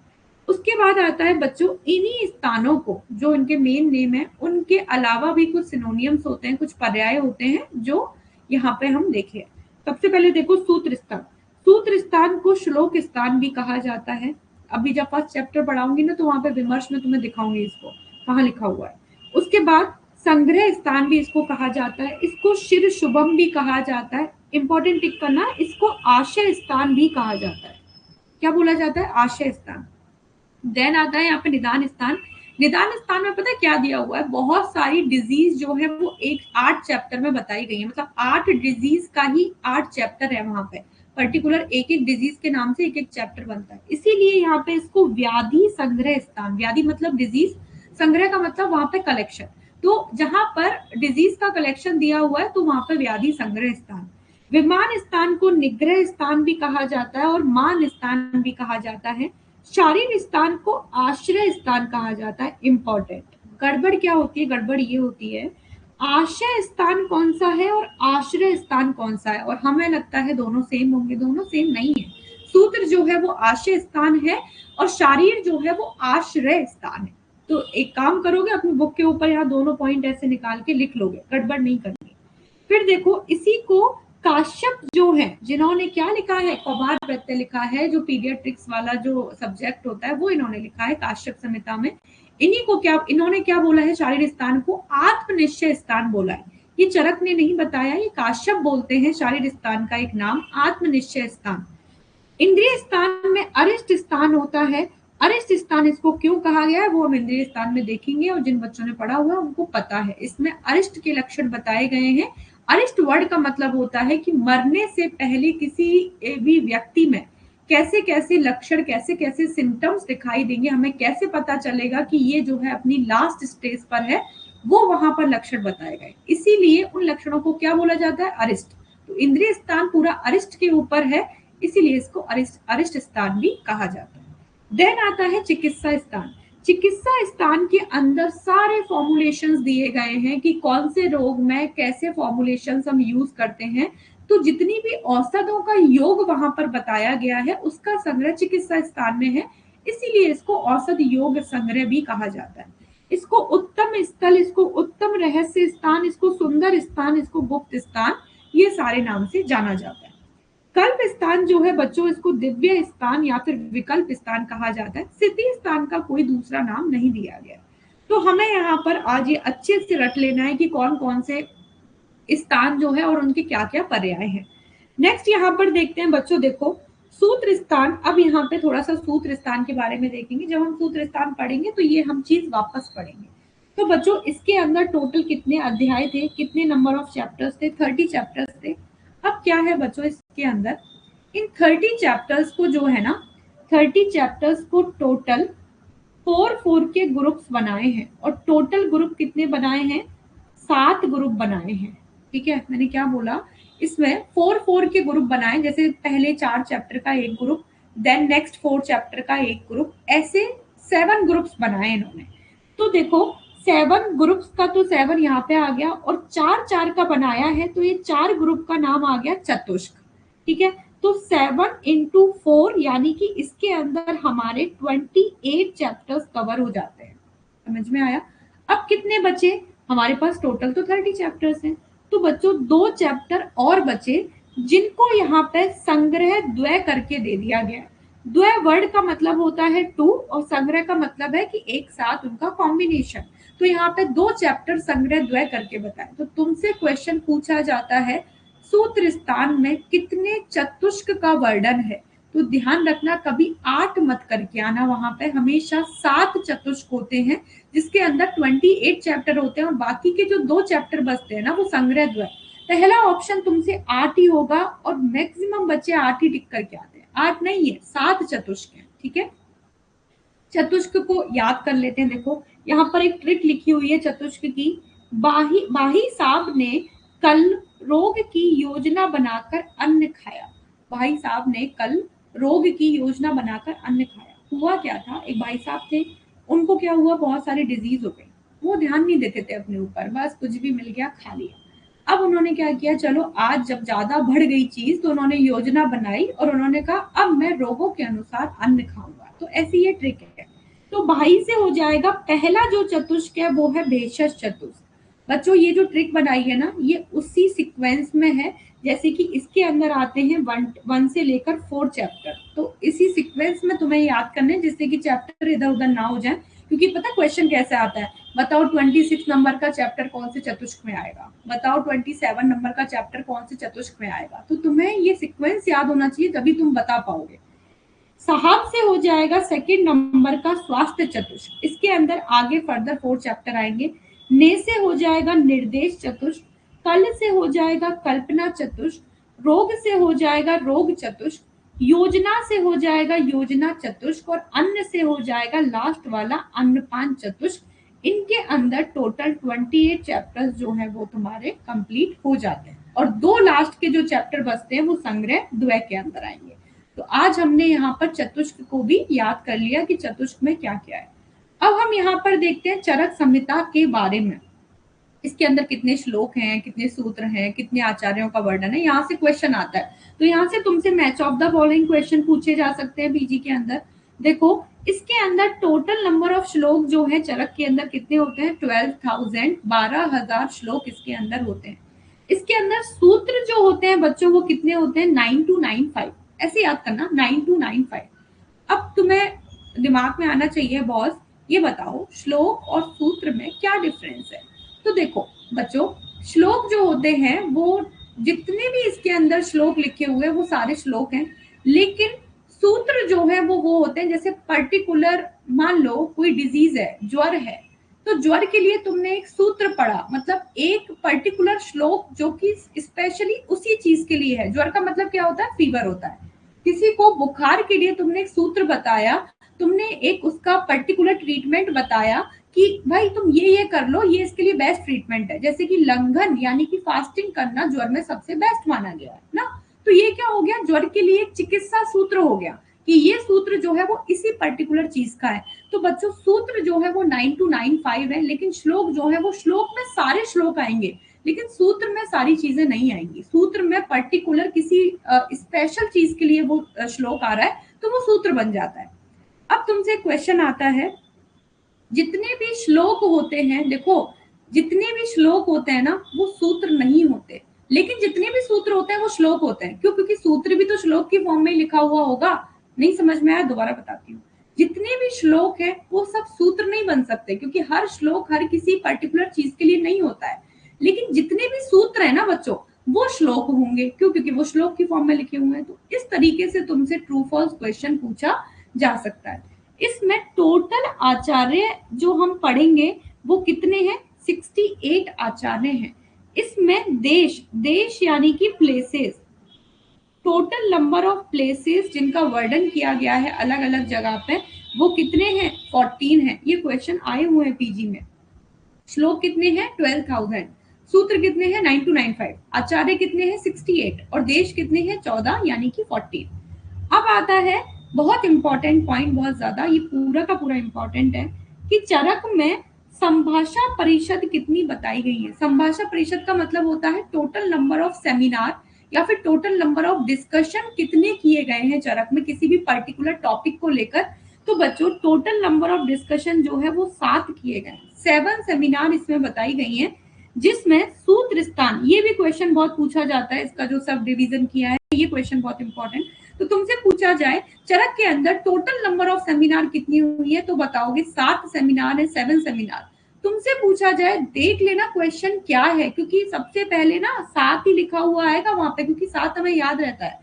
उसके बाद आता है बच्चों इन्हीं स्थानों को, जो इनके मेन नेम है, उनके अलावा भी कुछ सिनोनियम्स होते हैं, कुछ पर्याय होते हैं जो यहाँ पे हम देखे। सबसे पहले देखो सूत्र स्थान। सूत्र स्थान को श्लोक स्थान भी कहा जाता है। अभी जब फर्स्ट चैप्टर पढ़ाऊंगी ना तो वहां पे विमर्श में तुम्हें दिखाऊंगी इसको कहाँ लिखा हुआ है। उसके बाद संग्रह स्थान भी इसको कहा जाता है। इसको शिर शुभम भी कहा जाता है। इंपॉर्टेंट टिक करना, इसको आशय स्थान भी कहा जाता है। क्या बोला जाता है? आशय स्थान। देन आता है यहाँ पे निदान स्थान। निदान स्थान में पता है क्या दिया हुआ है? बहुत सारी डिजीज जो है वो 8 चैप्टर में बताई गई है। मतलब 8 डिजीज का ही 8 चैप्टर है वहां पे। पर्टिकुलर एक एक डिजीज के नाम से एक एक चैप्टर बनता है, इसीलिए यहाँ पे इसको व्याधि संग्रह स्थान, व्याधि मतलब डिजीज, संग्रह का मतलब वहां पे कलेक्शन। तो जहां पर डिजीज का कलेक्शन दिया हुआ है तो वहां पे व्याधि संग्रह स्थान। विमान स्थान को निग्रह स्थान भी कहा जाता है और मान स्थान भी कहा जाता है। शारीर स्थान को आश्रय स्थान कहा जाता है। इंपॉर्टेंट गड़बड़ क्या होती है? गड़बड़ ये होती है आशय स्थान कौन सा है और आश्रय स्थान कौन सा है, और हमें लगता है दोनों सेम होंगे। दोनों सेम नहीं है। सूत्र जो है वो आशय स्थान है और शारीर जो है वो आश्रय स्थान है। तो एक काम करोगे, अपनी बुक के ऊपर यहाँ दोनों पॉइंट ऐसे निकाल के लिख लोगे, गड़बड़ नहीं करनी। फिर देखो इसी को काश्यप जो है, जिन्होंने क्या लिखा है, कौमार प्रत्यय लिखा है, जो पीडियाट्रिक्स वाला जो सब्जेक्ट होता है वो इन्होंने लिखा है काश्यप संहिता में। इन्हीं को क्या, इन्होंने क्या बोला है, शारीर स्थान को आत्मनिश्चय स्थान बोला है। ये चरक ने नहीं बताया, ये काश्यप बोलते हैं शारीर स्थान का एक नाम आत्मनिश्चय स्थान। इंद्रिय स्थान में अरिष्ट स्थान होता है। अरिष्ट स्थान इसको क्यों कहा गया है वो हम इंद्रिय स्थान में देखेंगे, और जिन बच्चों ने पढ़ा हुआ है उनको पता है। इसमें अरिष्ट के लक्षण बताए गए हैं। अरिष्ट वर्ड का मतलब होता है कि मरने से पहले किसी भी व्यक्ति में कैसे कैसे लक्षण, कैसे कैसे सिम्टम्स दिखाई देंगे, हमें कैसे पता चलेगा कि ये जो है अपनी लास्ट स्टेज पर है, वो वहां पर लक्षण बताए गए। इसीलिए उन लक्षणों को क्या बोला जाता है, अरिष्ट। तो इंद्रिय स्थान पूरा अरिष्ट के ऊपर है, इसीलिए इसको अरिष्ट स्थान भी कहा जाता है। देन आता है चिकित्सा स्थान। चिकित्सा स्थान के अंदर सारे फॉर्मुलेशंस दिए गए हैं कि कौन से रोग में कैसे फॉर्मुलेशंस हम यूज करते हैं। तो जितनी भी औषधों का योग वहां पर बताया गया है उसका संग्रह चिकित्सा स्थान में है, इसीलिए इसको औषध योग संग्रह भी कहा जाता है। इसको उत्तम स्थल, इसको उत्तम रहस्य स्थान, इसको सुंदर स्थान, इसको गुप्त स्थान, ये सारे नाम से जाना जाता है। कल्प स्थान जो है बच्चों, इसको दिव्य स्थान या फिर विकल्प स्थान कहा जाता है। सिद्धि स्थान का कोई दूसरा नाम नहीं दिया गया। तो हमें यहाँ पर आज ये अच्छे से रट लेना है कि कौन कौन से स्थान जो है और उनके क्या क्या पर्याय हैं। नेक्स्ट यहाँ पर देखते हैं बच्चों, देखो सूत्र स्थान। अब यहाँ पे थोड़ा सा सूत्र स्थान के बारे में देखेंगे। जब हम सूत्र स्थान पढ़ेंगे तो ये हम चीज वापस पढ़ेंगे। तो बच्चों इसके अंदर टोटल कितने अध्याय थे, कितने नंबर ऑफ चैप्टर्स थे, 30 चैप्टर्स थे। अब क्या है बच्चों इसके अंदर, इन 30 चैप्टर्स को जो है ना, 30 चैप्टर्स को टोटल 4 के ग्रुप्स बनाए हैं। और टोटल ग्रुप कितने बनाए हैं, 7 ग्रुप बनाए हैं। ठीक है, मैंने क्या बोला, इसमें 4 के ग्रुप बनाए। जैसे पहले 4 चैप्टर का एक ग्रुप, देन नेक्स्ट 4 चैप्टर का एक ग्रुप, ऐसे 7 ग्रुप्स बनाए इन्होंने। तो देखो 7 ग्रुप्स का तो 7 यहाँ पे आ गया, और 4 का बनाया है, तो ये 4 ग्रुप का नाम आ गया चतुष्क। ठीक है, तो 7 into 4 यानी कि इसके अंदर हमारे 28 चैप्टर्स कवर हो जाते हैं। समझ में आया। अब कितने बचे हमारे पास, टोटल तो 30 चैप्टर्स हैं। तो बच्चों 2 चैप्टर और बचे, जिनको यहाँ पे संग्रह द्वय करके दे दिया गया। द्वय वर्ड का मतलब होता है 2, और संग्रह का मतलब है कि एक साथ उनका कॉम्बिनेशन। तो यहाँ पे 2 चैप्टर संग्रह द्वय करके बताए। तो तुमसे क्वेश्चन पूछा जाता है सूत्र स्थान में कितने चतुष्क का वर्णन है, तो ध्यान रखना कभी 8 मत करके आना, वहां पे हमेशा 7 चतुष्क होते हैं, जिसके अंदर 28 चैप्टर होते हैं, और बाकी के जो 2 चैप्टर बचते हैं ना वो संग्रह द्वय। पहला ऑप्शन तुमसे 8 ही होगा, और मैक्सिमम बच्चे 8 ही टिक करके आते हैं। 8 नहीं है, 7 चतुष्क है। ठीक है, चतुष्क को याद कर लेते हैं। देखो यहाँ पर एक ट्रिक लिखी हुई है चतुष्क की। भाई साहब ने कल रोग की योजना बनाकर अन्न खाया। भाई साहब ने कल रोग की योजना बनाकर अन्न खाया। हुआ क्या था, एक भाई साहब थे, उनको क्या हुआ, बहुत सारी डिजीज हो गई। वो ध्यान नहीं देते थे अपने ऊपर, बस कुछ भी मिल गया खा लिया। अब उन्होंने क्या किया, चलो आज जब ज्यादा बढ़ गई चीज तो उन्होंने योजना बनाई, और उन्होंने कहा अब मैं रोगों के अनुसार अन्न खाऊंगा। तो ऐसी ये ट्रिक है। तो भाई से हो जाएगा, पहला जो चतुष्क है वो है भेषज चतुष्क। बच्चों ये जो ट्रिक बनाई है ना, ये उसी सीक्वेंस में है जैसे कि इसके अंदर आते हैं 1 से लेकर 4 चैप्टर। तो इसी सीक्वेंस में तुम्हें याद करने, जिससे कि चैप्टर इधर उधर ना हो जाए। क्योंकि पता क्वेश्चन कैसे आता है, बताओ 26 नंबर का चैप्टर कौन से चतुष्क में आएगा, बताओ 27 नंबर का चैप्टर कौन से चतुष्क में आएगा। तो तुम्हें ये सीक्वेंस याद होना चाहिए, तभी तुम बता पाओगे। साहब से हो जाएगा सेकंड नंबर का स्वास्थ्य चतुष्क, इसके अंदर आगे फर्दर 4 चैप्टर आएंगे। ने से हो जाएगा निर्देश चतुष्क, कल से हो जाएगा कल्पना चतुष्क, रोग से हो जाएगा रोग चतुष्क, योजना से हो जाएगा योजना चतुष्क, और अन्न से हो जाएगा लास्ट वाला अन्नपान चतुष्क। इनके अंदर टोटल 28 चैप्टर्स जो है वो तुम्हारे कंप्लीट हो जाते हैं, और 2 लास्ट के जो चैप्टर बचते हैं वो संग्रह द्वय के अंदर आएंगे। तो आज हमने यहाँ पर चतुष्क को भी याद कर लिया कि चतुष्क में क्या क्या है। अब हम यहाँ पर देखते हैं चरक संहिता के बारे में। इसके अंदर कितने श्लोक हैं, कितने सूत्र हैं, कितने आचार्यों का वर्णन है, यहाँ से क्वेश्चन आता है। तो यहाँ से तुमसे match of the following question पूछे जा सकते हैं पीजी के अंदर। देखो इसके अंदर टोटल नंबर ऑफ श्लोक जो है चरक के अंदर कितने होते हैं, 12,000 श्लोक इसके अंदर होते हैं। इसके अंदर सूत्र जो होते हैं बच्चों वो कितने होते हैं, 9295, ऐसे याद करना 9295। अब तुम्हें दिमाग में आना चाहिए बॉस, ये बताओ श्लोक और सूत्र में क्या डिफरेंस है। तो देखो बच्चों, श्लोक जो होते हैं वो जितने भी इसके अंदर श्लोक लिखे हुए हैं वो सारे श्लोक हैं, लेकिन सूत्र जो है वो होते हैं जैसे पर्टिकुलर, मान लो कोई डिजीज है, ज्वर है, तो ज्वर के लिए तुमने एक सूत्र पढ़ा, मतलब एक पर्टिकुलर श्लोक जो कि स्पेशली उसी चीज के लिए है। ज्वर का मतलब क्या होता है, फीवर होता है। किसी को बुखार के लिए तुमने एक सूत्र बताया, तुमने एक उसका पर्टिकुलर ट्रीटमेंट बताया कि भाई तुम ये कर लो, ये इसके लिए बेस्ट ट्रीटमेंट है। जैसे कि लंघन यानी कि फास्टिंग करना ज्वर में सबसे बेस्ट माना गया है ना। तो ये क्या हो गया, ज्वर के लिए एक चिकित्सा सूत्र हो गया कि ये सूत्र जो है वो इसी पर्टिकुलर चीज का है। तो बच्चों सूत्र जो है वो 9295 है, लेकिन श्लोक जो है वो श्लोक में सारे श्लोक आएंगे, लेकिन सूत्र में सारी चीजें नहीं आएंगी। सूत्र में पर्टिकुलर किसी स्पेशल चीज के लिए वो श्लोक आ रहा है तो वो सूत्र बन जाता है। अब तुमसे क्वेश्चन आता है, जितने भी श्लोक होते हैं, देखो जितने भी श्लोक होते हैं ना वो सूत्र नहीं होते, लेकिन जितने भी सूत्र होते हैं वो श्लोक होते हैं। क्यों? क्योंकि सूत्र भी तो श्लोक की फॉर्म में लिखा हुआ होगा। नहीं समझ में आया, दोबारा बताती हूँ। जितने भी श्लोक है वो सब सूत्र नहीं बन सकते, क्योंकि हर श्लोक हर किसी पर्टिकुलर चीज के लिए नहीं होता है। लेकिन जितने भी सूत्र है ना बच्चों वो श्लोक होंगे। क्यों? क्योंकि वो श्लोक की फॉर्म में लिखे हुए हैं। तो इस तरीके से तुमसे ट्रू फॉल्स क्वेश्चन पूछा जा सकता है। इसमें टोटल आचार्य जो हम पढ़ेंगे वो कितने हैं, 68 आचार्य हैं। इसमें देश, देश यानी कि places, total number of places जिनका वर्णन किया गया है अलग अलग जगह पे वो कितने हैं, 14 हैं। ये क्वेश्चन आए हुए हैं पीजी में। श्लोक कितने हैं, 12,000। सूत्र कितने हैं, 9295। आचार्य कितने हैं, 68। और देश कितने हैं, 14 यानी कि 14। अब आता है बहुत इंपॉर्टेंट पॉइंट, बहुत ज्यादा, ये पूरा का पूरा इंपॉर्टेंट है कि चरक में संभाषा परिषद कितनी बताई गई है। संभाषा परिषद का मतलब होता है टोटल नंबर ऑफ सेमिनार या फिर टोटल नंबर ऑफ डिस्कशन कितने किए गए हैं चरक में किसी भी पर्टिकुलर टॉपिक को लेकर। तो बच्चों टोटल नंबर ऑफ डिस्कशन जो है वो 7 किए गए, 7 सेमिनार इसमें बताई गई हैं। जिसमें सूत्र स्थान, ये भी क्वेश्चन बहुत पूछा जाता है, इसका जो सब डिवीजन किया है ये क्वेश्चन बहुत इंपॉर्टेंट। तो तुमसे पूछा जाए चरक के अंदर टोटल नंबर ऑफ सेमिनार कितनी हुई है तो बताओगे 7 सेमिनार है, 7 सेमिनार। तुमसे पूछा जाए, देख लेना क्वेश्चन क्या है, क्योंकि सबसे पहले ना 7 ही लिखा हुआ आएगा वहां पे, क्योंकि 7 हमें याद रहता है।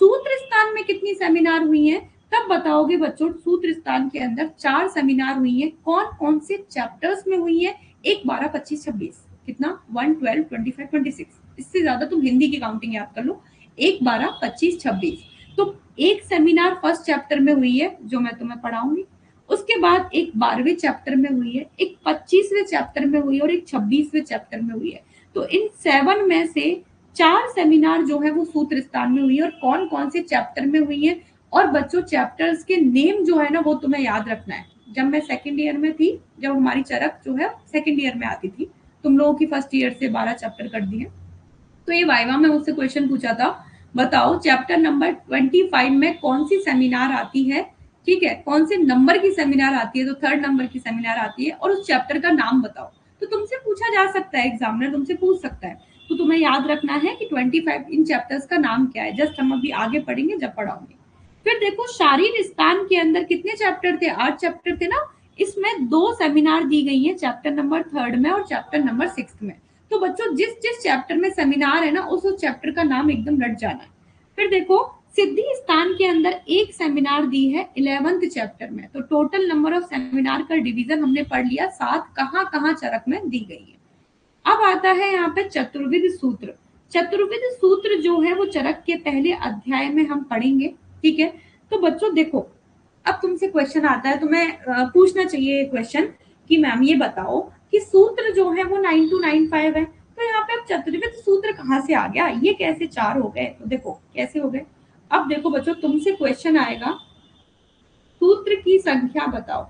सूत्र स्थान में कितनी सेमिनार हुई है तब बताओगे बच्चों, सूत्र स्थान के अंदर 4 सेमिनार हुई है। कौन कौन से चैप्टर्स में हुई है, 1, 12, 25, 26, कितना 1, 12, 25, 26। इससे ज्यादा तुम हिंदी की काउंटिंग याद कर लो, 1, 12, 25, 26। तो एक सेमिनार फर्स्ट चैप्टर में हुई है जो मैं तुम्हें पढ़ाऊंगी, उसके बाद एक 12वें चैप्टर में हुई है, एक 25वें चैप्टर में हुई है और एक 26वें चैप्टर में हुई है। तो इन 7 में से 4 सेमिनार जो है वो सूत्र स्थान में हुई है। और कौन कौन से चैप्टर में हुई है, और बच्चों चैप्टर्स के नेम जो है ना वो तुम्हें याद रखना है। जब मैं सेकेंड ईयर में थी, जब हमारी चरक जो है सेकेंड ईयर में आती थी, तुम लोगों की फर्स्ट ईयर से 12 चैप्टर कर दिए, तो ये वाइवा में मुझसे क्वेश्चन पूछा था, बताओ चैप्टर नंबर 25 में कौन सी सेमिनार आती है, ठीक है, कौन से नंबर की सेमिनार आती है, तो 3rd नंबर की सेमिनार आती है, और उस चैप्टर का नाम बताओ। तो तुमसे पूछा जा सकता है, एग्जामिनर तुमसे पूछ सकता है। तो तुम्हें याद रखना है कि 25 इन चैप्टर्स का नाम क्या है, जस्ट हम अभी आगे पढ़ेंगे जब पढ़ाऊंगे। फिर देखो शारीर स्थान के अंदर कितने चैप्टर थे, 8 चैप्टर थे ना। इसमें 2 सेमिनार दी गई है, चैप्टर नंबर 3rd में और चैप्टर नंबर 6th में। तो बच्चों जिस जिस चैप्टर में सेमिनार है ना उस चैप्टर का नाम एकदम रट जाना है। फिर देखो सिद्धि स्थान के अंदर एक सेमिनार दी है 11th चैप्टर में। तो टोटल नंबर ऑफ सेमिनार का डिवीजन हमने पढ़ लिया, 7 कहाँ कहाँ चरक में दी गई है। अब आता है यहाँ पे चतुर्विध सूत्र। चतुर्विध सूत्र जो है वो चरक के पहले अध्याय में हम पढ़ेंगे, ठीक है। तो बच्चों देखो, अब तुमसे क्वेश्चन आता है, तुम्हें पूछना चाहिए क्वेश्चन कि मैम ये बताओ कि सूत्र जो है वो 9295 है, तो यहाँ पे अब चतुर्विध सूत्र कहाँ से आ गया, ये कैसे 4 हो गए। तो देखो कैसे हो गए। अब देखो बच्चों तुमसे क्वेश्चन आएगा, सूत्र की संख्या बताओ,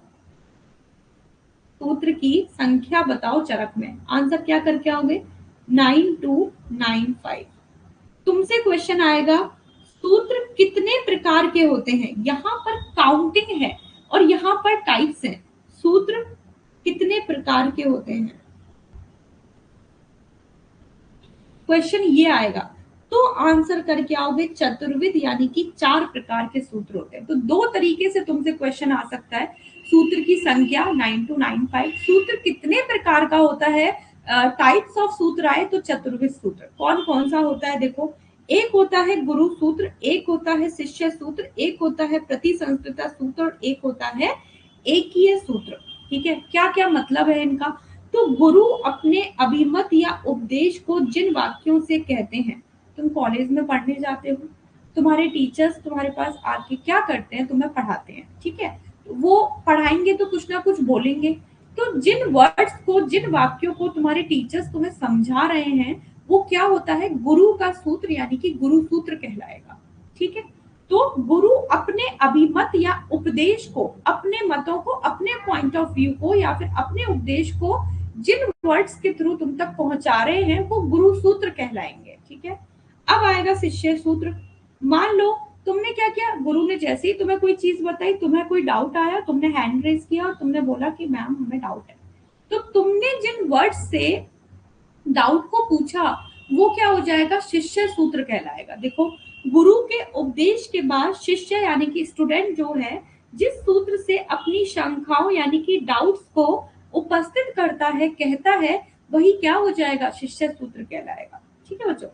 सूत्र की संख्या बताओ चरक में। आंसर क्या करके आओगे, 9295। तुमसे क्वेश्चन आएगा सूत्र कितने प्रकार के होते हैं, यहां पर काउंटिंग है और यहां पर टाइप्स हैं। सूत्र कितने प्रकार के होते हैं, क्वेश्चन ये आएगा तो आंसर करके आओगे चतुर्विध, यानी कि 4 प्रकार के सूत्र होते हैं। तो 2 तरीके से तुमसे क्वेश्चन आ सकता है। सूत्र की संख्या 9 to 95, सूत्र कितने प्रकार का होता है, टाइप्स ऑफ सूत्र आए तो चतुर्विध सूत्र कौन कौन सा होता है। देखो, एक होता है गुरु सूत्र, एक होता है शिष्य सूत्र, एक होता है प्रतिसंस्कृता सूत्र और एक होता है एकीय सूत्र। ठीक है, क्या क्या मतलब है इनका। तो गुरु अपने अभिमत या उपदेश को जिन वाक्यों से कहते हैं, तुम कॉलेज में पढ़ने जाते हो, तुम्हारे टीचर्स तुम्हारे पास आके क्या करते हैं, तुम्हें पढ़ाते हैं, ठीक है, वो पढ़ाएंगे तो कुछ ना कुछ बोलेंगे। तो जिन वर्ड्स को, जिन वाक्यों को तुम्हारे टीचर्स तुम्हें समझा रहे हैं, वो क्या होता है, गुरु का सूत्र, यानी कि गुरु सूत्र कहलाएगा। ठीक है, तो गुरु अपने अभिमत या उपदेश को, अपने मतों को, अपने पॉइंट ऑफ व्यू को या फिर अपने उपदेश को जिन वर्ड्स के थ्रू तुम तक पहुंचा रहे हैं, वो गुरु सूत्र कहलाएंगे। ठीक है, अब आएगा शिष्य सूत्र। मान लो तुमने क्या किया, गुरु ने जैसे ही तुम्हें कोई चीज बताई, तुम्हें कोई डाउट आया, तुमने हैंड रेज किया और तुमने बोला कि मैम हमें डाउट है, तो तुमने जिन वर्ड्स से डाउट को पूछा वो क्या हो जाएगा, शिष्य सूत्र कहलाएगा। देखो, गुरु के उपदेश के बाद शिष्य यानी कि स्टूडेंट जो है, जिस सूत्र से अपनी शंकाओं यानी कि डाउट्स को उपस्थित करता है, कहता है, वही क्या हो जाएगा, शिष्य सूत्र कहलाएगा। ठीक है बच्चों,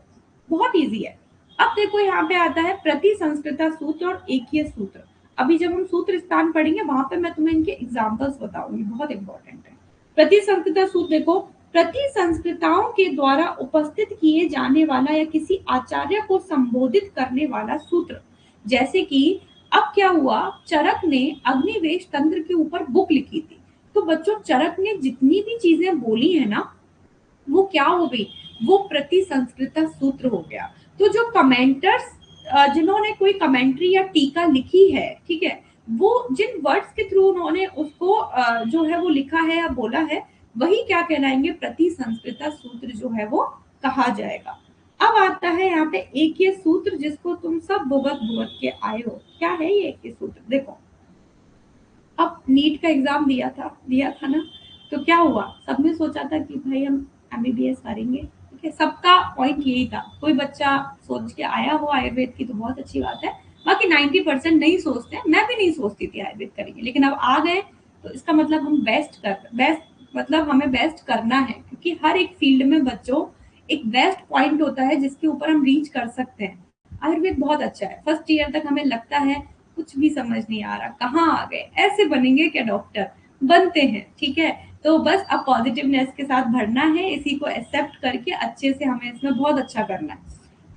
बहुत इजी है। अब देखो यहाँ पे आता है प्रतिसंस्कृता सूत्र और एकीय सूत्र। अभी जब हम सूत्र स्थान पढ़ेंगे वहां पे मैं तुम्हें इनके एग्जाम्पल्स बताऊंगी, बहुत इंपॉर्टेंट है। प्रतिसंस्कृता सूत्र देखो, प्रतिसंस्कृताओं के द्वारा उपस्थित किए जाने वाला या किसी आचार्य को संबोधित करने वाला सूत्र। जैसे कि अब क्या हुआ, चरक ने अग्निवेश तंत्र के ऊपर बुक लिखी थी, तो बच्चों चरक ने जितनी भी चीजें बोली है ना, वो क्या हो गई, वो प्रतिसंस्कृता सूत्र हो गया। तो जो कमेंटर्स, जिन्होंने कोई कमेंट्री या टीका लिखी है, ठीक है, वो जिन वर्ड्स के थ्रू उन्होंने उसको जो है वो लिखा है या बोला है, वही क्या कहलाएंगे, प्रतिसंस्कृता सूत्र जो है वो कहा जाएगा। अब आता है यहाँ पे एकीय सूत्र, जिसको तुम सब भुगत भुगत के आए हो। क्या है ये एकीय सूत्र, देखो, अब नीट का एग्जाम दिया था ना, तो क्या हुआ, सबने सोचा था कि भाई हम एमबीबीएस करेंगे। ठीक है, सबका पॉइंट यही था। कोई बच्चा सोच के आया हो आयुर्वेद की तो बहुत अच्छी बात है, बाकी 90% नहीं सोचते, मैं भी नहीं सोचती थी आयुर्वेद करेंगे, लेकिन अब आ गए तो इसका मतलब हम बेस्ट मतलब हमें बेस्ट करना है, क्योंकि हर एक फील्ड में बच्चों एक बेस्ट पॉइंट होता है जिसके ऊपर हम रीच कर सकते हैं। आयुर्वेद बहुत अच्छा है। फर्स्ट ईयर तक हमें लगता है कुछ भी समझ नहीं आ रहा, कहाँ आ गए, ऐसे बनेंगे क्या डॉक्टर, बनते हैं। ठीक है, तो बस अब पॉजिटिवनेस के साथ भरना है, इसी को एक्सेप्ट करके अच्छे से हमें इसमें बहुत अच्छा करना है।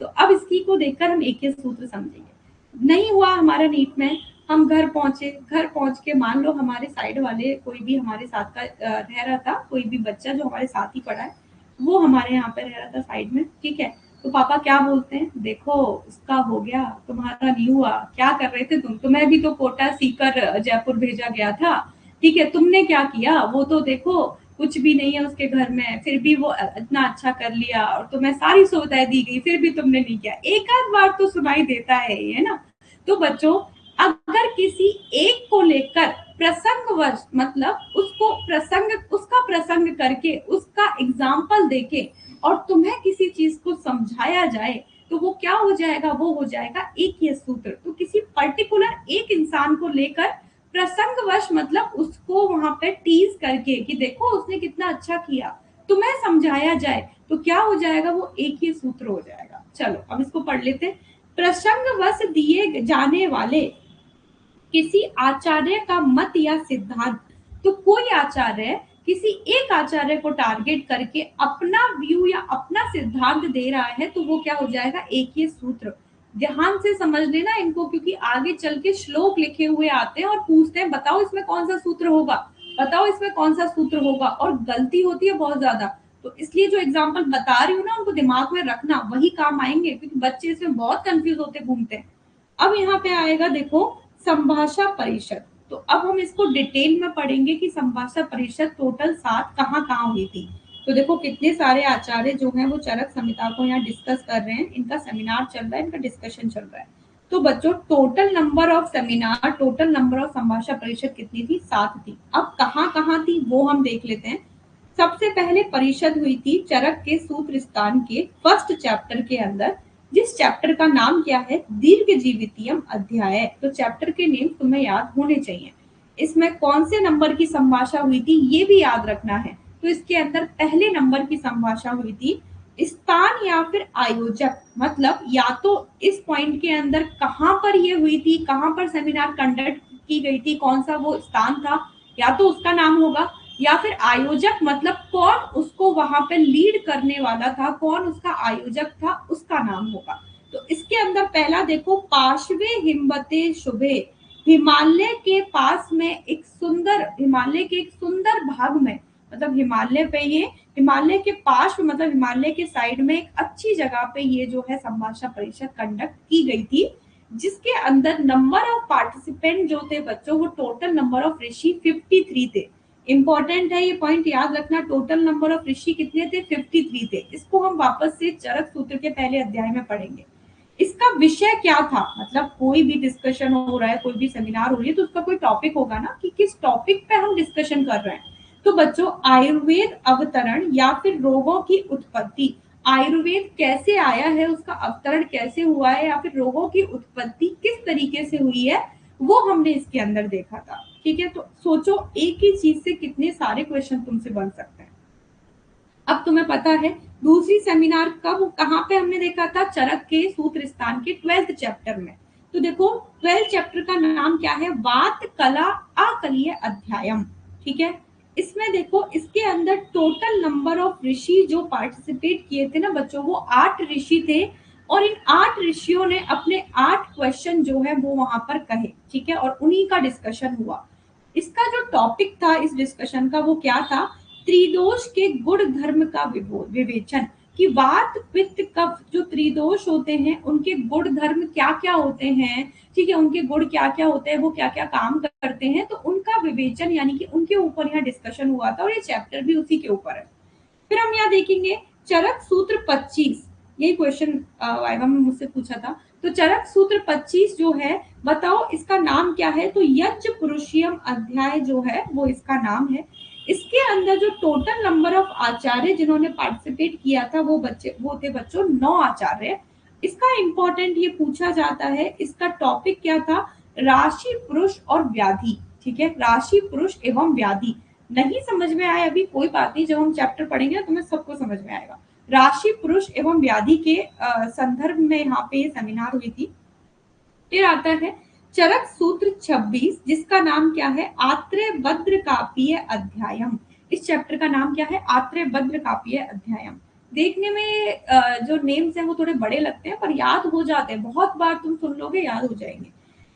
तो अब इसी को देखकर हम एक ही सूत्र समझेंगे। नहीं हुआ हमारा नीट में, हम घर पहुंचे, घर पहुंच के मान लो हमारे साइड वाले कोई भी हमारे साथ का रह रहा था, कोई भी बच्चा जो हमारे साथ ही पढ़ा है, वो हमारे यहाँ पे रह रहा था साइड में। ठीक है, तो पापा क्या बोलते हैं, देखो उसका हो गया, तुम्हारा नहीं हुआ, क्या कर रहे थे तुम, तुम्हें भी तो कोटा सीकर जयपुर भेजा गया था। ठीक है, तुमने क्या किया, वो तो देखो कुछ भी नहीं है उसके घर में, फिर भी वो इतना अच्छा कर लिया और तुम्हें सारी सुविधाएं दी गई, फिर भी तुमने नहीं किया। एक आध बार तो सुनाई देता है ना। तो बच्चों, अगर किसी एक को लेकर प्रसंगवश, मतलब उसका प्रसंग करके, उसका एग्जाम्पल देके और तुम्हें किसी चीज को समझाया जाए, तो वो क्या हो जाएगा, वो हो जाएगा एकीय सूत्र। तो किसी पर्टिकुलर एक इंसान को लेकर प्रसंगवश, मतलब उसको वहां पे टीज करके कि देखो उसने कितना अच्छा किया, तुम्हें समझाया जाए, तो क्या हो जाएगा, वो एकीय सूत्र हो जाएगा। चलो अब इसको पढ़ लेते। प्रसंगवश दिए जाने वाले किसी आचार्य का मत या सिद्धांत, तो कोई आचार्य किसी एक आचार्य को टारगेट करके अपना व्यू या अपना सिद्धांत दे रहा है, तो वो क्या हो जाएगा, एकीय सूत्र। ध्यान से समझ लेना इनको, क्योंकि आगे चल के श्लोक लिखे हुए आते हैं और पूछते हैं बताओ इसमें कौन सा सूत्र होगा, बताओ इसमें कौन सा सूत्र होगा, और गलती होती है बहुत ज्यादा। तो इसलिए जो एग्जाम्पल बता रही हूँ ना, उनको दिमाग में रखना, वही काम आएंगे, क्योंकि बच्चे इसमें बहुत कंफ्यूज होते घूमते हैं। अब यहाँ पे आएगा देखो संभाषा परिषद। तो अब हम इसको डिटेल में पढ़ेंगे कि संभाषा परिषद टोटल 7 कहाँ कहाँ हुई थी। तो देखो कितने सारे आचार्य जो हैं वो चरक संहिता को यहाँ डिस्कस कर रहे हैं, इनका सेमिनार चल रहा है, इनका डिस्कशन चल रहा है। तो बच्चों total number of seminar, total number of संभाषा परिषद कितनी थी, 7 थी। अब कहाँ कहाँ थी वो हम देख लेते हैं। सबसे पहले परिषद हुई थी चरक के सूत्र स्थान के फर्स्ट चैप्टर के अंदर, जिस चैप्टर का नाम क्या है, दीर्घ जीवितीयम अध्याय। तो चैप्टर के नेम तुम्हें याद होने चाहिए। इसमें कौन से नंबर की संभाषा हुई थी ये भी याद रखना है। तो इसके अंदर पहले नंबर की संभाषा हुई थी। स्थान या फिर आयोजक, मतलब या तो इस पॉइंट के अंदर कहाँ पर ये हुई थी, कहाँ पर सेमिनार कंडक्ट की गई थी, कौन सा वो स्थान था, या तो उसका नाम होगा, या फिर आयोजक मतलब कौन उसको वहां पे लीड करने वाला था, कौन उसका आयोजक था, उसका नाम होगा। तो इसके अंदर पहला देखो, पार्श्वे हिमवते शुभे, हिमालय के पास में एक सुंदर, हिमालय के एक सुंदर भाग में, मतलब हिमालय पे ये, हिमालय के पास मतलब हिमालय के साइड में एक अच्छी जगह पे ये जो है संभाषा परिषद कंडक्ट की गई थी, जिसके अंदर नंबर ऑफ पार्टिसिपेंट जो थे बच्चों, वो टोटल नंबर ऑफ ऋषि 53 थे। इंपॉर्टेंट है ये पॉइंट याद रखना, टोटल नंबर ऑफ ऋषि कितने थे, 53 थे। इसको हम वापस से चरक सूत्र के पहले अध्याय में पढ़ेंगे। इसका विषय क्या था, मतलब कोई भी डिस्कशन हो रहा है, कोई भी सेमिनार हो रही है, तो उसका कोई टॉपिक होगा ना कि किस टॉपिक पे हम डिस्कशन कर रहे हैं। तो बच्चों, आयुर्वेद अवतरण या फिर रोगों की उत्पत्ति, आयुर्वेद कैसे आया है, उसका अवतरण कैसे हुआ है, या फिर रोगों की उत्पत्ति किस तरीके से हुई है, वो हमने इसके अंदर देखा था। ठीक है, तो सोचो एक ही चीज से कितने सारे क्वेश्चन तुमसे बन सकते हैं। अब तुम्हें पता है दूसरी सेमिनार कब कहाँ पे हमने देखा था, चरक के सूत्र स्थान के 12th चैप्टर में। तो देखो 12th चैप्टर का नाम क्या है, वात कला अकलीय अध्यायम। ठीक है, इसमें देखो इसके अंदर टोटल नंबर ऑफ ऋषि जो पार्टिसिपेट किए थे ना बच्चों, वो 8 ऋषि थे, और इन 8 ऋषियों ने अपने 8 क्वेश्चन जो है वो वहां पर कहे। ठीक है, और उन्हीं का डिस्कशन हुआ। इसका जो टॉपिक था इस डिस्कशन का वो क्या था, त्रिदोष के गुण धर्म का विवेचन, कि वात पित्त कफ जो त्रिदोष होते हैं उनके गुण धर्म क्या क्या होते हैं। ठीक है, उनके गुण क्या क्या होते हैं, वो क्या क्या काम करते हैं, तो उनका विवेचन यानी कि उनके ऊपर यहाँ डिस्कशन हुआ था, और ये चैप्टर भी उसी के ऊपर है। फिर हम यहाँ देखेंगे चरक सूत्र 25, यही क्वेश्चन वाइवा में मुझसे पूछा था। तो चरक सूत्र 25 जो है, बताओ इसका नाम क्या है, तो यज्ञ पुरुषियम अध्याय जो है वो इसका नाम है। इसके अंदर जो टोटल नंबर ऑफ आचार्य जिन्होंने पार्टिसिपेट किया था वो थे बच्चों 9 आचार्य। इसका इंपॉर्टेंट ये पूछा जाता है, इसका टॉपिक क्या था, राशि पुरुष और व्याधि। ठीक है, राशि पुरुष एवं व्याधि। नहीं समझ में आए अभी कोई बात नहीं, जब हम चैप्टर पढ़ेंगे तो तुम्हें सबको समझ में आएगा। राशि पुरुष एवं व्याधि के संदर्भ में यहाँ पे ये सेमिनार हुई थी। फिर आता है चरक सूत्र 26, जिसका नाम क्या है, आत्रेय भद्र कापीय अध्यायम। इस चैप्टर का नाम क्या है, आत्रेय भद्र कापीय अध्यायम। देखने में जो नेम्स हैं वो थोड़े बड़े लगते हैं, पर याद हो जाते हैं, बहुत बार तुम सुन लोगे याद हो जाएंगे।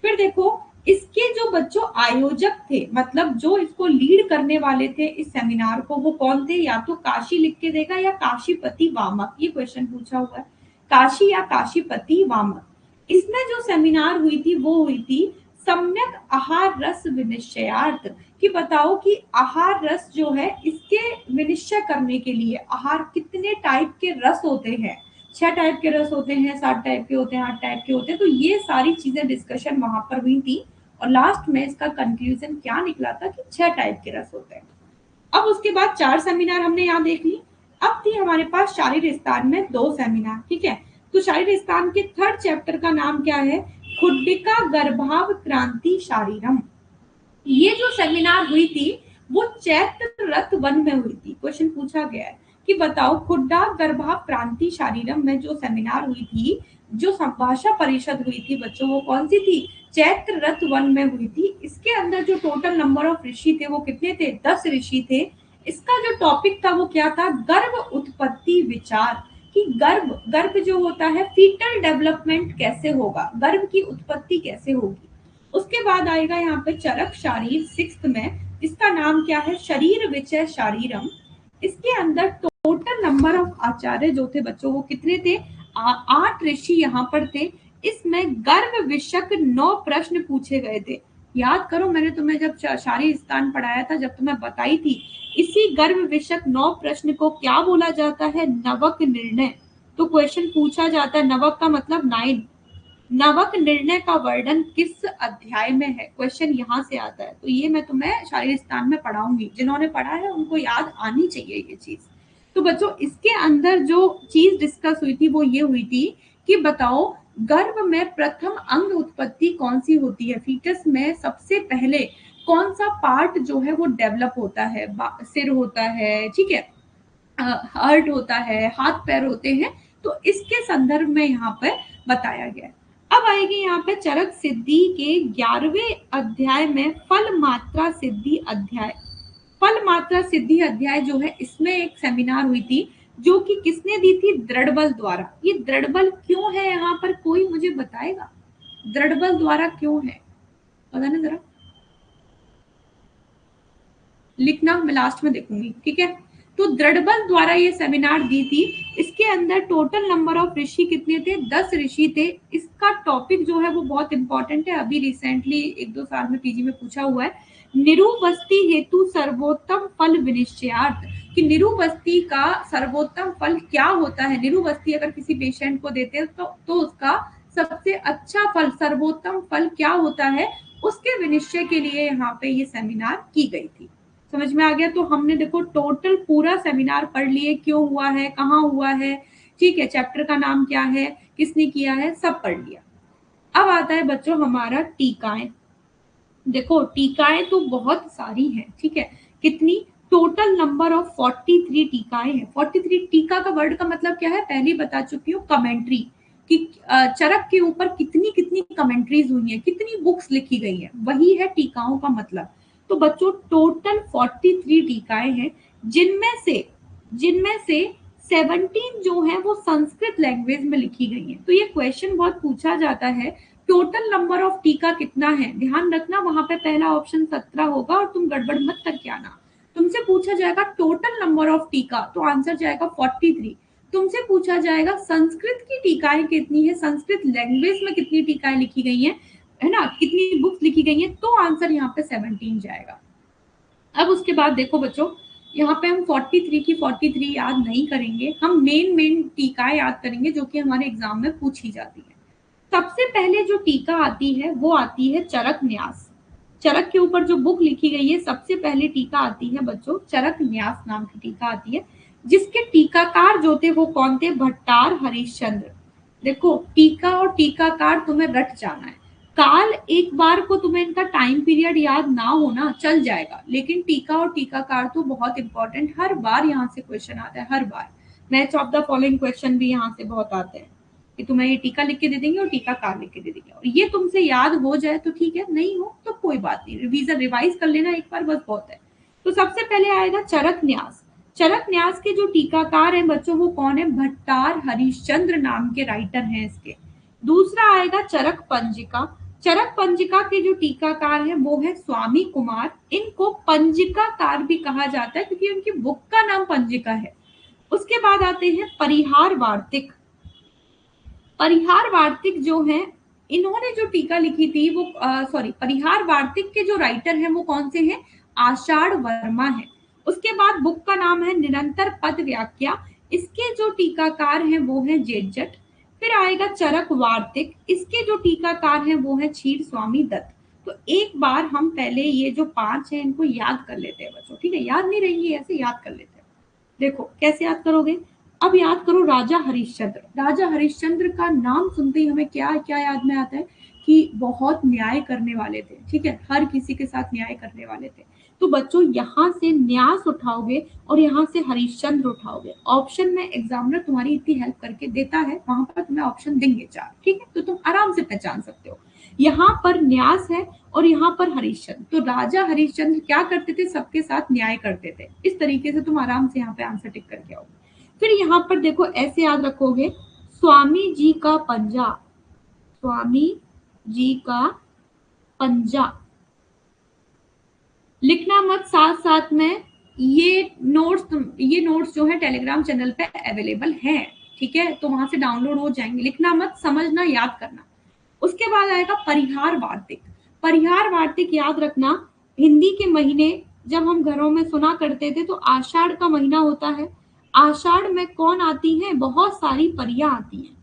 फिर देखो इसके जो बच्चों आयोजक थे, मतलब जो इसको लीड करने वाले थे इस सेमिनार को, वो कौन थे, या तो काशी लिख के देगा या काशीपति वामक, ये क्वेश्चन पूछा हुआ है, काशी या काशीपति वामक। इसमें जो सेमिनार हुई थी वो हुई थी सम्यक आहार रस विनिश्चयार्थ, कि बताओ कि आहार रस जो है इसके विनिश्चय करने के लिए, आहार कितने टाइप के रस होते हैं, 6 टाइप के रस होते हैं, 7 टाइप के होते हैं, 8 टाइप के होते हैं। तो ये सारी चीजें डिस्कशन वहां पर हुई थी, और लास्ट में इसका कंक्लूजन क्या निकला था कि 6 टाइप के रस होते हैं। अब उसके बाद 4 सेमिनार हमने यहाँ देख ली। अब थी हमारे पास शारीर स्थान में 2 सेमिनार। ठीक है, तो शारीर स्थान के 3rd चैप्टर का नाम क्या है, खुड्डिका गर्भाव क्रांति शारीरम। ये जो सेमिनार हुई थी वो चैत्र रथ वन में हुई थी। क्वेश्चन पूछा गया है कि बताओ खुड्डा गर्भा क्रांति शारीरम में जो सेमिनार हुई थी, जो संभाषा परिषद हुई थी बच्चों, वो कौन सी थी, चैत्र रथ वन में हुई थी। इसके अंदर जो टोटल नंबर ऑफ ऋषि थे वो कितने थे, 10 ऋषि थे। इसका जो टॉपिक था वो क्या था, गर्भ उत्पत्ति विचार, कि गर्भ जो होता है फीटल डेवलपमेंट कैसे होगा, गर्भ की उत्पत्ति कैसे होगी। उसके बाद आएगा यहाँ पे चरक शारीर 6th में, जिसका नाम क्या है, शरीर विचय शारीरम। इसके अंदर टोटल नंबर ऑफ आचार्य जो थे बच्चों वो कितने थे, 8 ऋषि यहाँ पर थे। इसमें गर्भ विषयक 9 प्रश्न पूछे गए थे। याद करो मैंने तुम्हें जब शारीर स्थान पढ़ाया था, जब तुम्हें बताई थी, इसी गर्भ विषयक 9 प्रश्न को क्या बोला जाता है, नवक निर्णय। तो क्वेश्चन पूछा जाता है, नवक का मतलब 9, नवक निर्णय का वर्णन किस अध्याय में है? क्वेश्चन यहाँ से आता है। तो ये मैं तुम्हें शारीरिस्तान में पढ़ाऊंगी, जिन्होंने पढ़ा है उनको याद आनी चाहिए ये चीज। तो बच्चों इसके अंदर जो चीज डिस्कस हुई थी वो ये हुई थी कि बताओ गर्भ में प्रथम अंग उत्पत्ति कौन सी होती है? फीटस में सबसे पहले कौन सा पार्ट जो है वो डेवलप होता है? सिर होता है, ठीक है, हार्ट होता है, हाथ पैर होते हैं। तो इसके संदर्भ में यहाँ पे बताया गया। अब आएगी यहाँ पे चरक सिद्धि के 11वें अध्याय में फल मात्रा सिद्धि अध्याय। फल मात्रा सिद्धि अध्याय जो है, इसमें एक सेमिनार हुई थी जो कि किसने दी थी? दृढ़बल द्वारा। ये दृढ़बल क्यों है यहाँ पर, कोई मुझे बताएगा? दृढ़बल द्वारा क्यों है, बताना जरा, लिखना, मैं लास्ट में देखूंगी, ठीक है। तो दृढ़बल द्वारा ये सेमिनार दी थी। इसके अंदर टोटल नंबर ऑफ ऋषि कितने थे? 10 ऋषि थे। इसका टॉपिक जो है वो बहुत इंपॉर्टेंट है, अभी रिसेंटली 1-2 साल में पीजी में पूछा हुआ है। निरुबस्ती हेतु सर्वोत्तम फल विनिश्चयार्थ, कि निरुबस्ती का सर्वोत्तम फल क्या होता है? निरुबस्ती अगर किसी पेशेंट को देते हैं तो उसका सबसे अच्छा फल, सर्वोत्तम फल क्या होता है, उसके विनिश्चय के लिए यहाँ पे ये सेमिनार की गई थी। समझ में आ गया? तो हमने देखो टोटल पूरा सेमिनार पढ़ लिए, क्यों हुआ है, कहाँ हुआ है, ठीक है, चैप्टर का नाम क्या है, किसने किया है, सब पढ़ लिया। अब आता है बच्चों हमारा टीकाएं। देखो टीकाएं तो बहुत सारी हैं, ठीक है, कितनी? टोटल नंबर ऑफ 43 टीकाएं हैं। 43 टीका का वर्ड का मतलब क्या है, पहले बता चुकी हूँ, कमेंट्री, कि चरक के ऊपर कितनी कितनी कमेंट्रीज हुई हैं, कितनी बुक्स लिखी गई हैं, वही है टीकाओं का मतलब। तो बच्चों टोटल 43 टीकाएं हैं, जिनमें से 17 जो है वो संस्कृत लैंग्वेज में लिखी गई हैं। तो ये क्वेश्चन बहुत पूछा जाता है, टोटल नंबर ऑफ टीका कितना है? ध्यान रखना वहां पे पहला ऑप्शन 17 होगा और तुम गड़बड़ मत करके आना। तुमसे पूछा जाएगा टोटल नंबर ऑफ टीका, तो आंसर जाएगा 43। तुमसे पूछा जाएगा संस्कृत की टीकाएं कितनी है, संस्कृत लैंग्वेज में कितनी टीकाएं लिखी गई हैं, है ना, कितनी बुक्स लिखी गई हैं, तो आंसर यहाँ पे 17 जाएगा। अब उसके बाद देखो बच्चों, यहाँ पे हम 43 की 43 याद नहीं करेंगे, हम मेन टीकाएं याद करेंगे जो कि हमारे एग्जाम में पूछी जाती है। सबसे पहले जो टीका आती है वो आती है चरक न्यास। चरक के ऊपर जो बुक लिखी गई है, सबसे पहले टीका आती है बच्चों चरक न्यास नाम की टीका आती है, जिसके टीकाकार जो थे वो कौन थे? भट्टार हरिश्चंद्र। देखो टीका और टीकाकार तुम्हें रट जाना है। काल एक बार को तुम्हें इनका टाइम पीरियड याद ना होना चल जाएगा, लेकिन टीका और टीकाकार तो बहुत इंपॉर्टेंट, हर बार यहाँ से क्वेश्चन आता है, हर बार। Match of the following question भी यहाँ से बहुत आते हैं कि तुम्हें ये टीका लिख के दे देंगे और टीकाकार लिख के दे देंगे, और ये तुमसे याद हो जाए तो ठीक है, नहीं हो तो कोई बात नहीं, रिवीजन रिवाइज कर लेना एक बार, बस बहुत है। तो सबसे पहले आएगा चरक न्यास। चरक न्यास के जो टीकाकार हैं बच्चों वो कौन है? भट्टार हरिश्चंद्र नाम के राइटर हैं इसके। दूसरा आएगा चरक पंजिका। चरक पंजिका के जो टीकाकार हैं वो है स्वामी कुमार। इनको पंजिकाकार भी कहा जाता है क्योंकि उनकी बुक का नाम पंजिका है। उसके बाद आते हैं परिहार वार्तिक। परिहार वार्तिक जो है, इन्होंने जो टीका लिखी थी वो परिहार वार्तिक के जो राइटर हैं वो कौन से हैं? आषाढ़ वर्मा है। उसके बाद बुक का नाम है निरंतर पद व्याख्या। इसके जो टीकाकार हैं वो है जेटजट। फिर आएगा चरक वार्तिक, इसके जो टीकाकार हैं वो है क्षीर स्वामी दत्त। तो एक बार हम पहले ये जो 5 हैं इनको याद कर लेते हैं बच्चों, ठीक है, याद नहीं रहेंगी, ऐसे याद कर लेते हैं। देखो कैसे याद करोगे? अब याद करो राजा हरिश्चंद्र। राजा हरिश्चंद्र का नाम सुनते ही हमें क्या क्या याद में आता है? कि बहुत न्याय करने वाले थे, ठीक है, हर किसी के साथ न्याय करने वाले थे। तो बच्चों यहाँ से न्यास उठाओगे और यहाँ से हरिश्चंद्र उठाओगे। ऑप्शन में एग्जामिनर तुम्हारी इतनी हेल्प करके देता है, वहां पर तुम्हें ऑप्शन देंगे 4, ठीक है, तो तुम आराम से पहचान सकते हो। यहाँ पर न्यास है और यहाँ पर हरिश्चंद्र। तो राजा हरिश्चंद्र क्या करते थे? सबके साथ न्याय करते थे। इस तरीके से तुम आराम से यहाँ पे आंसर टिक करके आओगे। फिर यहाँ पर देखो ऐसे याद रखोगे, स्वामी जी का पंजा, स्वामी जी का पंजा लिखना मत, साथ साथ में ये नोट्स जो है टेलीग्राम चैनल पे अवेलेबल हैं, ठीक है, तो वहां से डाउनलोड हो जाएंगे। लिखना मत, समझना, याद करना। उसके बाद आएगा परिहार वार्तिक। परिहार वार्तिक याद रखना, हिंदी के महीने जब हम घरों में सुना करते थे तो आषाढ़ का महीना होता है। आषाढ़ में कौन आती है? बहुत सारी परियां आती हैं,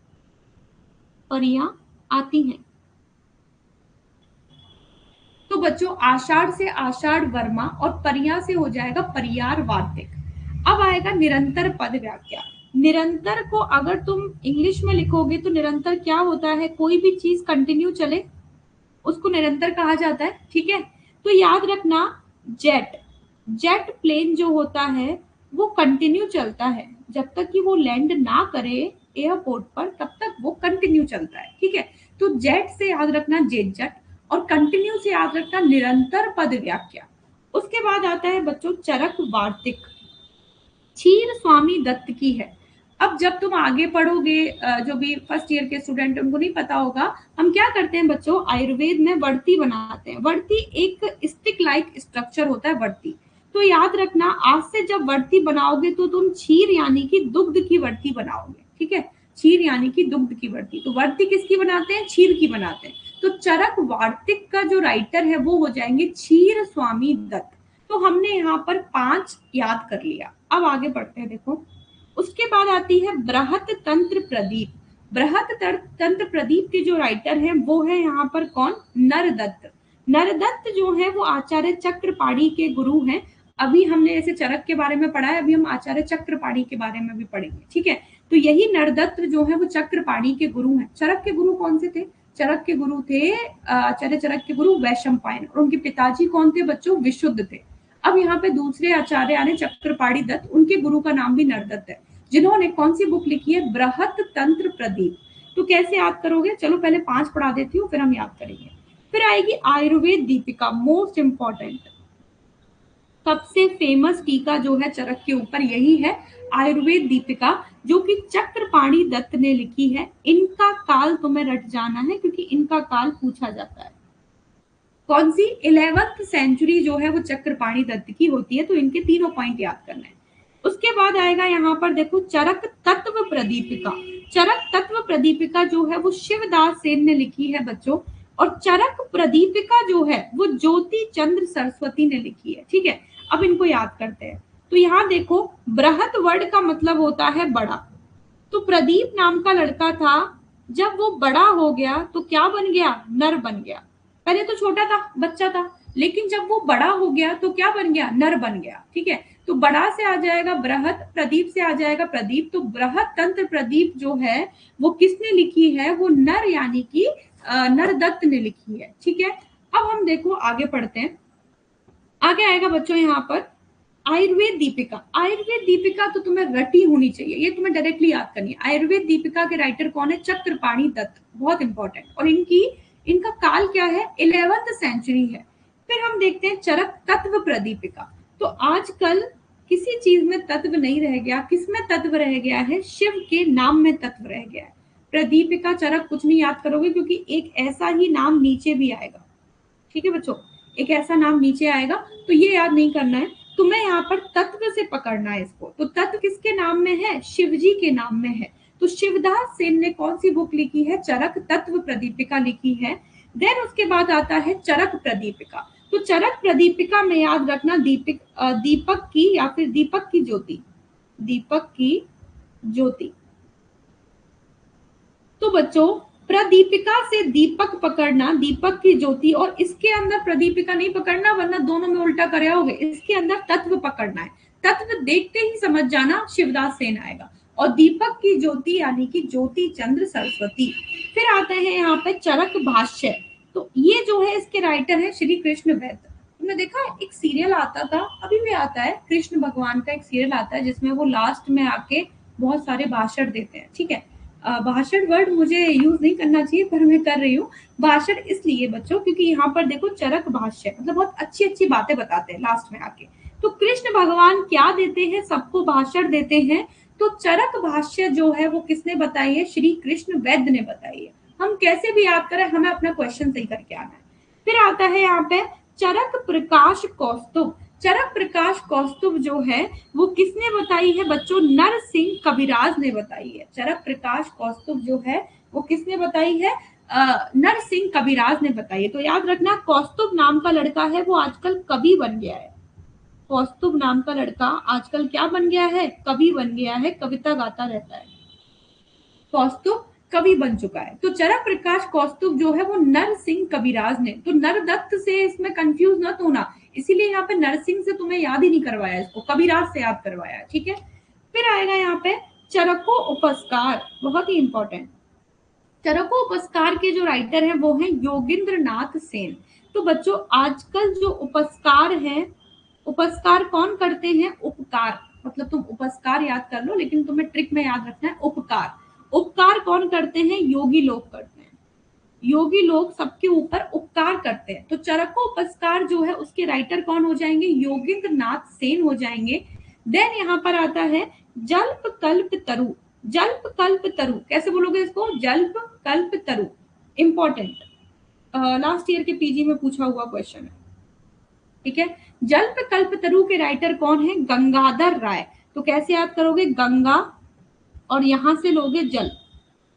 परियां आती हैं। तो बच्चों आषाढ़ से आषाढ़ वर्मा और परिया से हो जाएगा परियार वार्तिक। अब आएगा निरंतर पद वाक्य। निरंतर को अगर तुम इंग्लिश में लिखोगे तो निरंतर क्या होता है, कोई भी चीज कंटिन्यू चले उसको निरंतर कहा जाता है। ठीक है, तो याद रखना जेट जेट प्लेन जो होता है वो कंटिन्यू चलता है, जब तक कि वो लैंड ना करे एयरपोर्ट पर तब तक वो कंटिन्यू चलता है। ठीक है, तो जेट से याद रखना जेट जेट, और कंटिन्यू से याद रखना निरंतर पद व्याख्या। उसके बाद आता है बच्चों चरक वार्तिक, क्षीर स्वामी दत्त की है। अब जब तुम आगे पढ़ोगे, जो भी फर्स्ट ईयर के स्टूडेंट उनको नहीं पता होगा, हम क्या करते हैं बच्चों, आयुर्वेद में वर्ती बनाते हैं। वर्ती एक स्टिक लाइक स्ट्रक्चर होता है वर्ती। तो याद रखना आज से जब वर्ती बनाओगे तो तुम क्षीर यानी कि दुग्ध की वर्ती बनाओगे। ठीक है, क्षीर यानी कि दुग्ध की वर्ती। तो वर्ती किसकी बनाते हैं, क्षीर की बनाते हैं। तो चरक वार्तिक का जो राइटर है वो हो जाएंगे क्षीर स्वामी दत्त। तो हमने यहाँ पर 5 याद कर लिया। अब आगे बढ़ते हैं, देखो उसके बाद आती है बृहत तंत्र प्रदीप। बृहत तंत्र प्रदीप के जो राइटर हैं वो है यहाँ पर कौन, नरदत्त। नरदत्त जो है वो आचार्य चक्रपाणी के गुरु हैं। अभी हमने ऐसे चरक के बारे में पढ़ा है, अभी हम आचार्य चक्रपाणी के बारे में भी पढ़ेंगे। ठीक है, तो यही नरदत्त जो है वो चक्रपाणी के गुरु हैं। चरक के गुरु कौन से थे, चरक के गुरु थे आचार्य चरक के गुरु वैशंपायन, और उनके पिताजी कौन थे बच्चों, विशुद्ध थे। अब यहाँ पे दूसरे आचार्य आने चक्रपाणी दत्त, उनके गुरु का नाम भी नरदत्त है, जिन्होंने कौन सी बुक लिखी है, बृहत तंत्र प्रदीप। तो कैसे याद करोगे, चलो पहले 5 पढ़ा देती हूँ फिर हम याद करेंगे। फिर आएगी आयुर्वेद दीपिका, मोस्ट इंपॉर्टेंट। सबसे फेमस टीका जो है चरक के ऊपर यही है आयुर्वेद दीपिका, जो कि चक्रपाणी दत्त ने लिखी है। इनका काल तुम्हें रट जाना है क्योंकि इनका काल पूछा जाता है। कौन सी, 11वीं सेंचुरी जो है वो चक्रपाणी दत्त की होती है। तो इनके तीनों पॉइंट याद करना है। उसके बाद आएगा यहाँ पर देखो चरक तत्व प्रदीपिका। चरक तत्व प्रदीपिका जो है वो शिवदास सेन ने लिखी है बच्चों, और चरक प्रदीपिका जो है वो ज्योति चंद्र सरस्वती ने लिखी है। ठीक है, अब इनको याद करते हैं। तो यहाँ देखो बृहत वर्ड का मतलब होता है बड़ा। तो प्रदीप नाम का लड़का था, जब वो बड़ा हो गया तो क्या बन गया, नर बन गया। पहले तो छोटा था, बच्चा था, लेकिन जब वो बड़ा हो गया तो क्या बन गया, नर बन गया। ठीक है, तो बड़ा से आ जाएगा बृहत, प्रदीप से आ जाएगा प्रदीप। तो बृहत तंत्र प्रदीप जो है वो किसने लिखी है, वो नर यानी कि नरदत्त ने लिखी है। ठीक है, अब हम देखो आगे पढ़ते हैं। आगे आएगा बच्चों यहाँ पर आयुर्वेद दीपिका। आयुर्वेद दीपिका तो तुम्हें रटी होनी चाहिए, ये तुम्हें डायरेक्टली याद करनी है। आयुर्वेद दीपिका के राइटर कौन है, चक्रपाणी दत्त, बहुत इंपॉर्टेंट। और इनका काल क्या है, 11वीं सेंचुरी है। फिर हम देखते हैं चरक तत्व प्रदीपिका। तो आजकल किसी चीज में तत्व नहीं रह गया, किसमें तत्व रह गया है, शिव के नाम में तत्व रह गया है। प्रदीपिका चरक कुछ नहीं याद करोगे क्योंकि एक ऐसा ही नाम नीचे भी आएगा। ठीक है बच्चों, एक ऐसा नाम नीचे आएगा, तो ये याद नहीं करना है तुम्हें, यहाँ पर तत्व से पकड़ना है इसको। तो तत्व किसके नाम में है, शिवजी के नाम में है। तो शिवदास सेन ने कौन सी बुक लिखी है, चरक तत्व प्रदीपिका लिखी है। देन उसके बाद आता है चरक प्रदीपिका। तो चरक प्रदीपिका में याद रखना दीपक की या फिर दीपक की ज्योति, दीपक की ज्योति। तो बच्चों प्रदीपिका से दीपक पकड़ना, दीपक की ज्योति, और इसके अंदर प्रदीपिका नहीं पकड़ना वरना दोनों में उल्टा करे होगे। इसके अंदर तत्व पकड़ना है, तत्व देखते ही समझ जाना शिवदास सेन आएगा। और दीपक की ज्योति यानी कि ज्योति चंद्र सरस्वती। फिर आते हैं यहाँ पे चरक भाष्य। तो ये जो है इसके राइटर है श्री कृष्ण वैद्य। तुमने देखा एक सीरियल आता था, अभी भी आता है, कृष्ण भगवान का एक सीरियल आता है जिसमें वो लास्ट में आके बहुत सारे भाषण देते हैं। ठीक है, भाषण वर्ड मुझे यूज नहीं करना चाहिए पर मैं कर रही हूँ भाषण इसलिए बच्चों क्योंकि यहाँ पर देखो चरक भाष्य मतलब बहुत अच्छी अच्छी बातें बताते हैं लास्ट में आके। तो कृष्ण भगवान क्या देते हैं, सबको भाषण देते हैं। तो चरक भाष्य जो है वो किसने बताई है, श्री कृष्ण वैद्य ने बताई है। हम कैसे भी याद करें, हमें अपना क्वेश्चन सही करके आना है। फिर आता है यहाँ पे चरक प्रकाश कौस्तुभ। चरक प्रकाश कौस्तुभ जो है वो किसने बताई है बच्चों, नरसिंह कविराज ने बताई है। चरक प्रकाश कौस्तुभ जो है वो किसने बताई है, नरसिंह कविराज ने बताई है। तो याद रखना कौस्तुभ नाम का लड़का है वो आजकल कवि बन गया है। कौस्तुभ नाम का लड़का आजकल क्या बन गया है, कवि बन गया है, कविता गाता रहता है। कौस्तुभ कवि बन चुका है। तो चरक प्रकाश कौस्तुभ जो है वो नरसिंह कविराज ने, तो नरदत्त से इसमें कंफ्यूज मत होना, इसीलिए यहाँ पे नरसिंह से तुम्हें याद ही नहीं करवाया, इसको कविराज से याद करवाया, ठीक है। फिर आएगा यहाँ पे चरको उपस्कार, बहुत ही इंपॉर्टेंट। चरको उपस्कार के जो राइटर हैं वो हैं योगेंद्र नाथ सेन। तो बच्चों आजकल जो उपस्कार है, उपस्कार कौन करते हैं? उपकार, मतलब तुम उपस्कार याद कर लो, लेकिन तुम्हें ट्रिक में याद रखना है उपकार। उपकार कौन करते हैं? योगी लोग करते हैं। योगी लोग सबके ऊपर उपकार करते हैं। तो चरको उपस्कार जो है उसके राइटर कौन हो जाएंगे? योगेंद्र नाथ सेन हो जाएंगे। देन यहाँ पर आता है जल्प कल्प तरु। जल्प कल्प तरु कैसे बोलोगे इसको? जल्प कल्प तरु, इंपॉर्टेंट, लास्ट ईयर के पीजी में पूछा हुआ क्वेश्चन है, ठीक है। जल्प कल्प तरु के राइटर कौन है? गंगाधर राय। तो कैसे याद करोगे? गंगा और यहां से लोगे जल,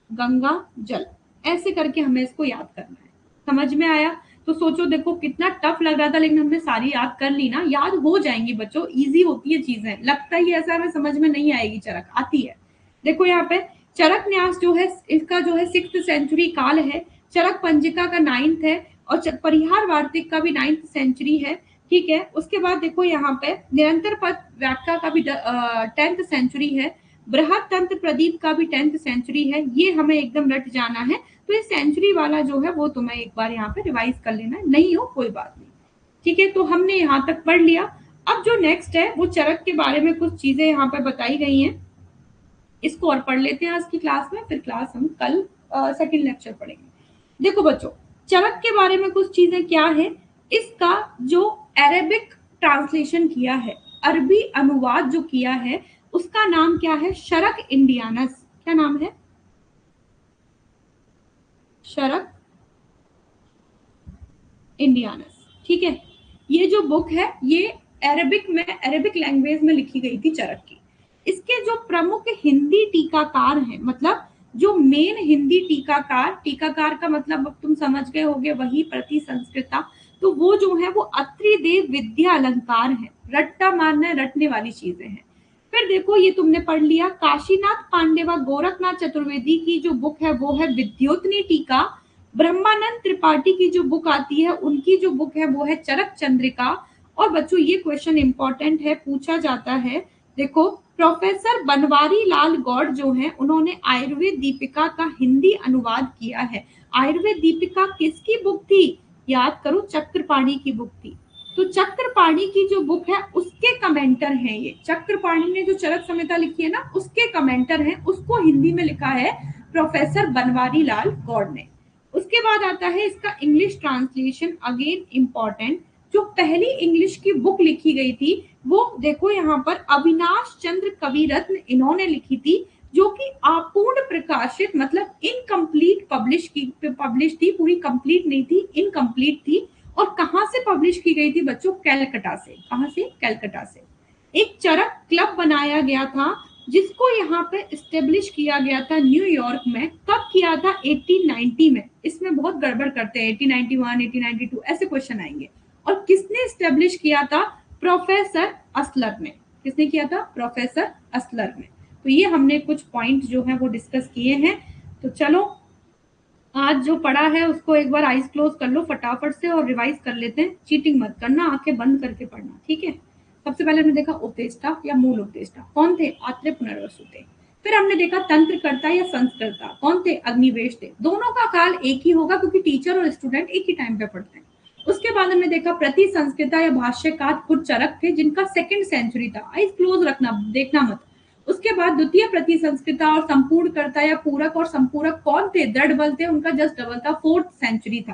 गंगा जल, ऐसे करके हमें इसको याद करना है। समझ में आया? तो सोचो, देखो कितना टफ लग रहा था, लेकिन हमने सारी याद कर ली ना। याद हो जाएंगी बच्चों, इजी होती है चीजें, लगता ही ऐसा हमें समझ में नहीं आएगी, चरक आती है। देखो यहाँ पे चरक न्यास जो है इसका जो है 6th सेंचुरी काल है, चरक पंजिका का 9th है, और परिहार वार्तिक का भी 9th सेंचुरी है, ठीक है। उसके बाद देखो यहाँ पे निरंतर पद व्याख्या का भी 10th सेंचुरी है, बृहद तंत्र प्रदीप का भी 10th सेंचुरी है। ये हमें एकदम रट जाना है। तो ये सेंचुरी वाला जो है वो तुम्हें एक बार यहाँ पे रिवाइज कर लेना है, नहीं हो कोई बात नहीं, ठीक है। तो हमने यहाँ तक पढ़ लिया। अब जो नेक्स्ट है वो चरक के बारे में कुछ चीजें यहाँ पे बताई गई हैं, इसको और पढ़ लेते हैं आज की क्लास में, फिर क्लास हम कल सेकंड लेक्चर पढ़ेंगे। देखो बच्चों चरक के बारे में कुछ चीजें क्या है, इसका जो अरेबिक ट्रांसलेशन किया है, अरबी अनुवाद जो किया है, उसका नाम क्या है? शरक इंडियानस। क्या नाम है? शरक इंडियानस, ठीक है। ये जो बुक है ये अरेबिक में, अरेबिक लैंग्वेज में लिखी गई थी चरक की। इसके जो प्रमुख हिंदी टीकाकार हैं, मतलब जो मेन हिंदी टीकाकार, टीकाकार का मतलब अब तुम समझ गए होगे, वही प्रति संस्कृता, तो वो जो है वो अत्रिदेव विद्या अलंकार है। रट्टा मारना है, रटने वाली चीजें हैं। फिर देखो ये तुमने पढ़ लिया, काशीनाथ पांडे व गोरखनाथ चतुर्वेदी की जो बुक है वो है विद्योतनी टीका। ब्रह्मानंद त्रिपाठी की जो बुक आती है, उनकी जो बुक है वो है चरक चंद्रिका। और बच्चों ये क्वेश्चन इंपॉर्टेंट है, पूछा जाता है। देखो प्रोफेसर बनवारी लाल गौड़ जो है, उन्होंने आयुर्वेद दीपिका का हिंदी अनुवाद किया है। आयुर्वेद दीपिका किसकी बुक थी? याद करो, चक्रपाणी की बुक थी। तो चक्रपाणी की जो बुक है उसके कमेंटर हैं ये। चक्रपाणी ने जो चरक संहिता लिखी है ना, उसके कमेंटर हैं, उसको हिंदी में लिखा है प्रोफेसर बनवारी लाल गौड़ ने। उसके बाद आता है इसका इंग्लिश ट्रांसलेशन, अगेन इंपॉर्टेंट। जो पहली इंग्लिश की बुक लिखी गई थी वो देखो यहाँ पर अविनाश चंद्र कविरत्न इन्होंने लिखी थी, जो कि अपूर्ण प्रकाशित, मतलब इनकम्प्लीट पब्लिश थी, पूरी कंप्लीट नहीं थी, इनकम्प्लीट थी। और कहाँ से पब्लिश की गई थी बच्चों? कैलकटा से। कहाँ से? कैलकटा से। एक चरक क्लब बनाया गया था जिसको यहाँ पे इस्टेब्लिश किया गया था न्यूयॉर्क में। कब किया था? 1890 में। इसमें बहुत गड़बड़ करते हैं, 1891, 1892 ऐसे क्वेश्चन आएंगे। और किसने इस्टेब्लिश किया था? प्रोफेसर असलर ने। किसने किया था? प्रोफेसर असलर ने। तो ये हमने कुछ पॉइंट जो है वो डिस्कस किए हैं। तो चलो आज जो पढ़ा है उसको एक बार आईज क्लोज कर लो फटाफट से और रिवाइज कर लेते हैं। चीटिंग मत करना, आंखें बंद करके पढ़ना, ठीक है। सबसे पहले हमने देखा उपदेष्टा या मूल उपदेष्टा, कौन थे? आत्रेय पुनर्वसु थे। फिर हमने देखा तंत्रकर्ता या संस्कर्ता, कौन थे? अग्निवेश थे। दोनों का काल एक ही होगा क्योंकि टीचर और स्टूडेंट एक ही टाइम पे पढ़ते हैं। उसके बाद हमने देखा प्रति संस्कृता या भाष्यकार खुद चरक थे, जिनका 2nd सेंचुरी था। आईज क्लोज रखना, देखना मत। उसके बाद द्वितीय प्रति संस्कृता और संपूर्णकर्ता या पूरक और संपूरक कौन थे? दृढ़ बल थे, उनका जस्ट डबल था, 4th सेंचुरी था।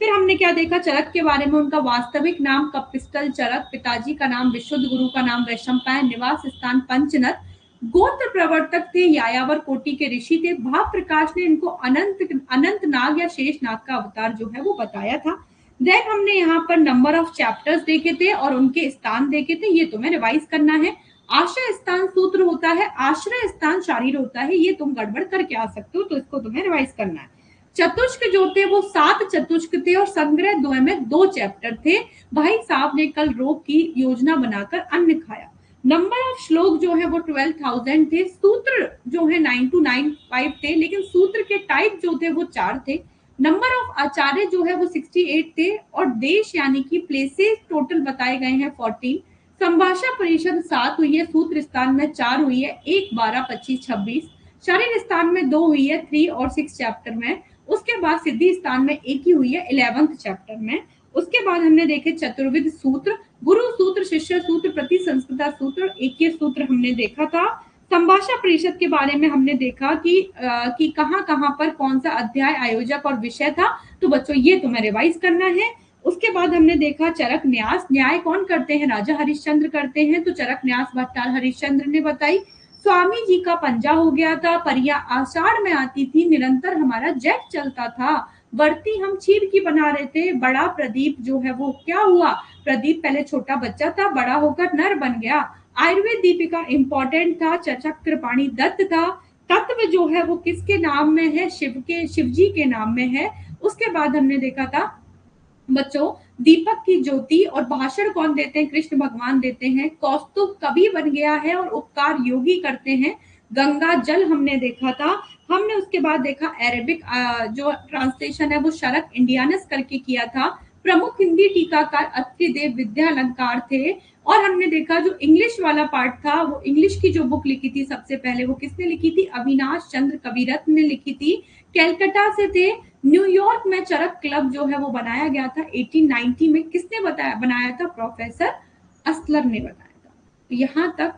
फिर हमने क्या देखा चरक के बारे में? उनका वास्तविक नाम कपिस्थल चरक, पिताजी का नाम विशुद्ध, गुरु का नाम वैशंपायन, निवास स्थान पंचनद, गोत्र प्रवर्तक थे, यायावर कोटि के ऋषि थे। भाव प्रकाश ने इनको अनंत नाग या शेष नाग का अवतार जो है वो बताया था। देन हमने यहाँ पर नंबर ऑफ चैप्टर्स देखे थे और उनके स्थान देखे थे, ये तुम्हें रिवाइज करना है। आश्रय स्थान सूत्र होता है, आश्रय स्थान शारीर होता है, ये तुम गड़बड़ करके आ सकते हो, तो इसको तुम्हें रिवाइज करना है। चतुष्क जो थे वो 7 चतुष्क थे और संग्रह 2 में 2 चैप्टर थे। भाई साहब ने कल रोग की योजना बनाकर अन्न खाया। नंबर ऑफ श्लोक जो है वो 12,000 थे, सूत्र जो है 9295 थे, लेकिन सूत्र के टाइप जो थे वो 4 थे। नंबर ऑफ आचार्य जो है वो 68 थे, और देश यानी कि प्लेसेस टोटल बताए गए हैं 14। संभाषा परिषद 7 हुई है, सूत्र स्थान में 4 हुई है, 1, 12, 25, 26। शरीर स्थान में 2 हुई है, 3 और 6 चैप्टर में। उसके बाद सिद्धि स्थान में 1 ही हुई है, 11th चैप्टर में। उसके बाद हमने देखे चतुर्विध सूत्र, गुरु सूत्र, शिष्य सूत्र, प्रति संस्कृता सूत्र, एक ही सूत्र हमने देखा था। संभाषा परिषद के बारे में हमने देखा कि कहाँ कहाँ पर कौन सा अध्याय, आयोजक और विषय था। तो बच्चों ये तुम्हें रिवाइज करना है। उसके बाद हमने देखा चरक न्यास, न्याय कौन करते हैं? राजा हरिश्चंद्र करते हैं, तो चरक न्यास भट्टार हरिश्चंद्र ने बताई। स्वामी जी का पंजा हो गया था, परिया आषाढ़ में आती थी, निरंतर हमारा जेट चलता था, वर्ती हम चीर की बना रहे थे। बड़ा प्रदीप जो है वो क्या हुआ? प्रदीप पहले छोटा बच्चा था, बड़ा होकर नर बन गया। आयुर्वेद दीपिका इंपॉर्टेंट था, चक्रपाणी दत्त था। तत्व जो है वो किसके नाम में है? शिव जी के नाम में है। उसके बाद हमने देखा था बच्चों दीपक की ज्योति, और भाषण कौन देते हैं? कृष्ण भगवान देते हैं। कौस्तुभ कवि बन गया है और उपकार योगी करते हैं। गंगा जल हमने देखा था। हमने उसके बाद देखा अरेबिक जो ट्रांसलेशन है वो शरक इंडियानस करके किया था। प्रमुख हिंदी टीकाकार अत्रिदेव विद्यालंकार थे। और हमने देखा जो इंग्लिश वाला पार्ट था, वो इंग्लिश की जो बुक लिखी थी सबसे पहले, वो किसने लिखी थी? अविनाश चंद्र कविरत्न ने लिखी थी। कैलकाटा से थे। न्यूयॉर्क में चरक क्लब जो है वो बनाया गया था 1890 में। किसने बनाया था? प्रोफेसर अस्लर ने बनाया था। तो यहाँ तक